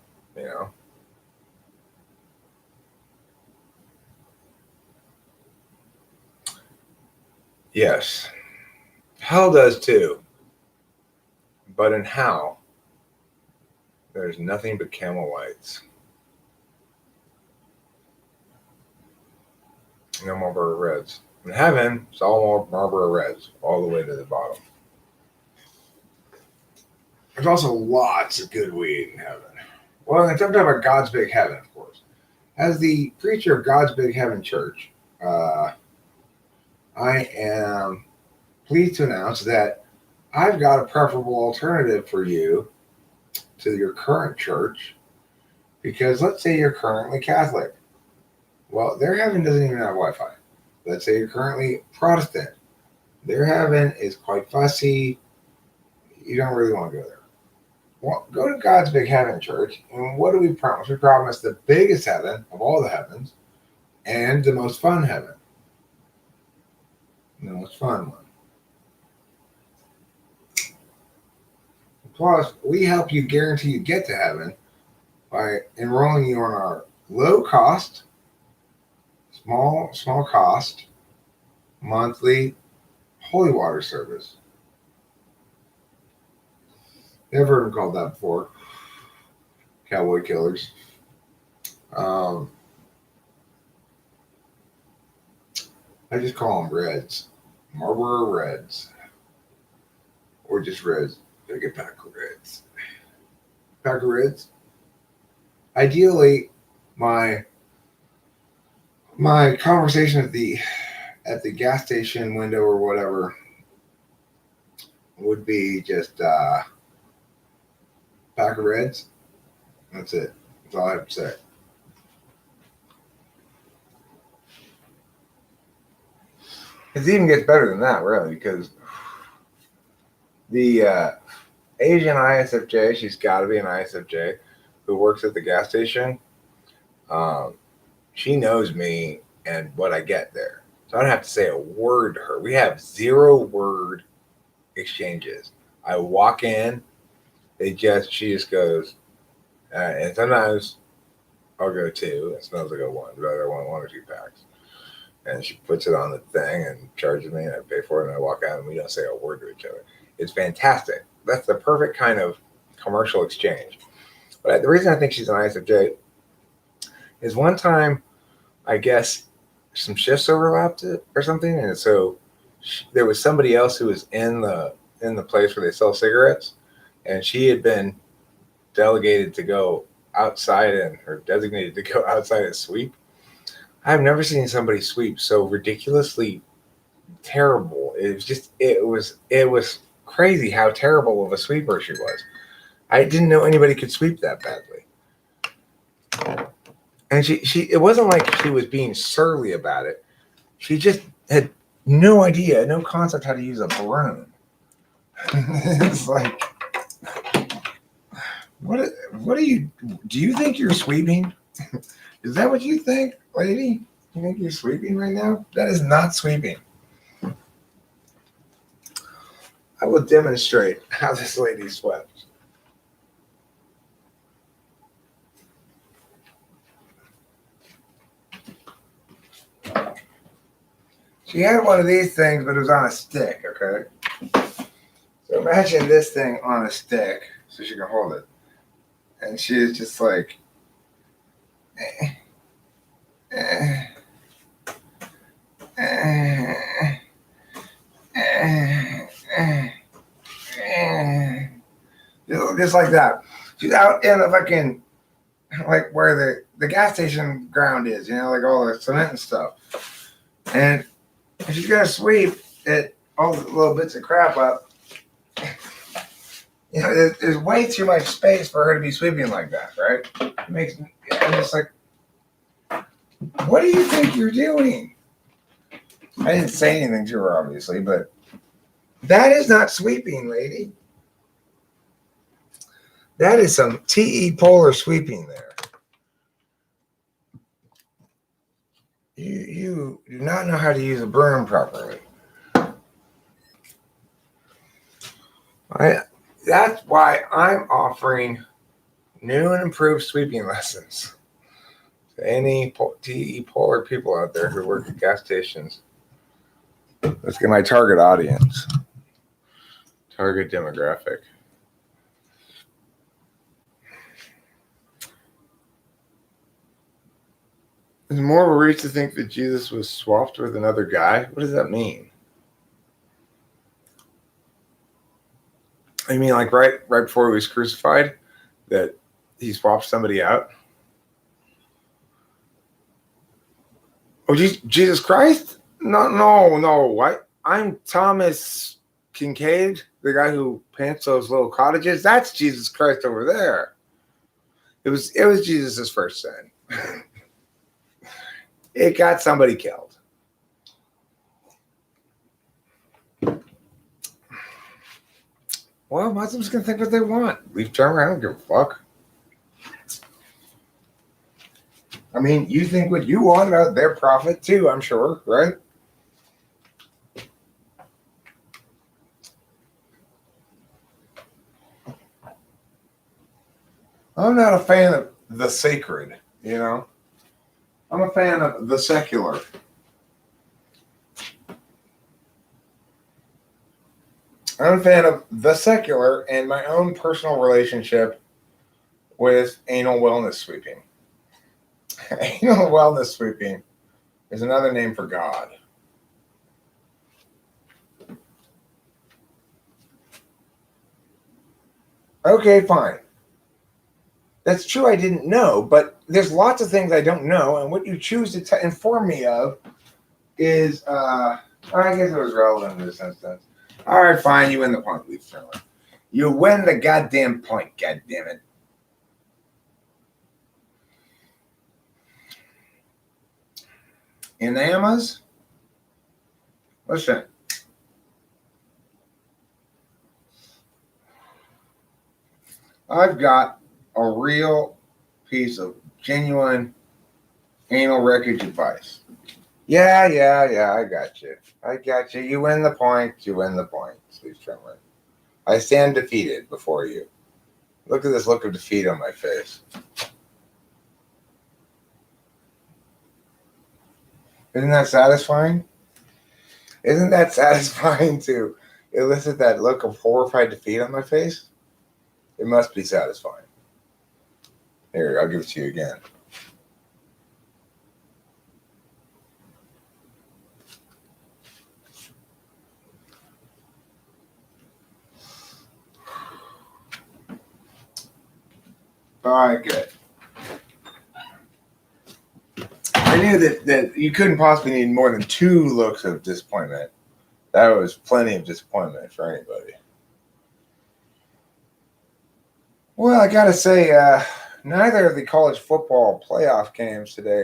Yes. Hell does too. But in hell, there's nothing but camel whites. No Marlboro Reds. In heaven, it's all Marlboro Reds, all the way to the bottom. There's also lots of good weed in heaven. Well, I'm talking about God's Big Heaven, of course. As the preacher of God's Big Heaven Church, I am pleased to announce that I've got a preferable alternative for you to your current church Because let's say you're currently Catholic. Well, their heaven doesn't even have Wi-Fi. Let's say you're currently Protestant. Their heaven is quite fussy. You don't really want to go there. Well, go to God's big heaven, church. And what do we promise? We promise the biggest heaven of all the heavens and the most fun heaven. The most fun one. Plus, we help you guarantee you get to heaven by enrolling you on our low cost, small cost, monthly holy water service. Never heard called that before. Cowboy killers. I just call them Reds. Marlboro Reds. Or just Reds. Take a pack of Reds. Pack of Reds. Ideally, my conversation at the gas station window or whatever would be just pack of Reds. That's it. That's all I have to say. It even gets better than that, really, because the Asian ISFJ, she's got to be an ISFJ, who works at the gas station. She knows me and what I get there. So I don't have to say a word to her. We have 0-word exchanges. I walk in, she just goes, and sometimes I'll go 2, and sometimes I'll go 1, but I want 1 or 2 packs. And she puts it on the thing and charges me, and I pay for it, and I walk out, and we don't say a word to each other. It's fantastic. That's the perfect kind of commercial exchange. But the reason I think she's an ISFJ is one time, I guess, some shifts overlapped it or something, and so there was somebody else who was in the place where they sell cigarettes, and she had been delegated to go outside or designated to go outside and sweep. I've never seen somebody sweep so ridiculously terrible. It was crazy how terrible of a sweeper she was. I didn't know anybody could sweep that badly. And it wasn't like she was being surly about it. She just had no idea, no concept how to use a broom. It's like, do you think you're sweeping? Is that what you think, lady? You think you're sweeping right now? That is not sweeping. I will demonstrate how this lady swept. She had one of these things, but it was on a stick, okay? So imagine this thing on a stick so she can hold it. And she is just like, just like that. She's out in the fucking, like where the gas station ground is, like all the cement and stuff. And she's gonna sweep it, all the little bits of crap up. There's way too much space for her to be sweeping like that, right? I'm just like, what do you think you're doing? I didn't say anything to her, obviously, but that is not sweeping, lady. That is some TE polar sweeping there. You do not know how to use a broom properly. That's why I'm offering new and improved sweeping lessons to any TE polar people out there who work at gas stations. Let's get my target audience, target demographic. Is more of a reach to think that Jesus was swapped with another guy? What does that mean? You mean like right before he was crucified, that he swapped somebody out? Oh, Jesus Christ? No. What? I'm Thomas Kincaid, the guy who paints those little cottages. That's Jesus Christ over there. It was Jesus' first sin. It got somebody killed. Well, Muslims can think what they want. Leave term, I don't give a fuck. I mean, you think what you want about their prophet too, I'm sure, right? I'm not a fan of the sacred, you know? I'm a fan of the secular. I'm a fan of the secular and my own personal relationship with anal wellness sweeping. Anal wellness sweeping is another name for God. Okay, fine. That's true, I didn't know, but there's lots of things I don't know, and what you choose to inform me of is, I guess it was relevant in this instance. All right, fine, you win the point, Leaf Turner. You win the goddamn point, goddammit. Enamas? Listen. I've got a real piece of genuine anal wreckage advice. Yeah, I got you. You win the point, Steve Tremor. I stand defeated before you. Look at this look of defeat on my face. Isn't that satisfying? Isn't that satisfying to elicit that look of horrified defeat on my face? It must be satisfying. Here, I'll give it to you again. All right, good. I knew that you couldn't possibly need more than 2 looks of disappointment. That was plenty of disappointment for anybody. Well, I gotta say, neither of the college football playoff games today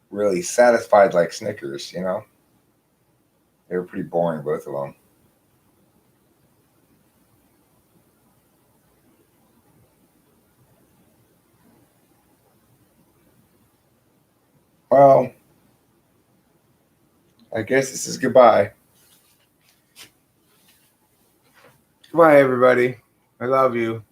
really satisfied like Snickers, you know? They were pretty boring, both of them. Well, I guess this is goodbye. Goodbye, everybody. I love you.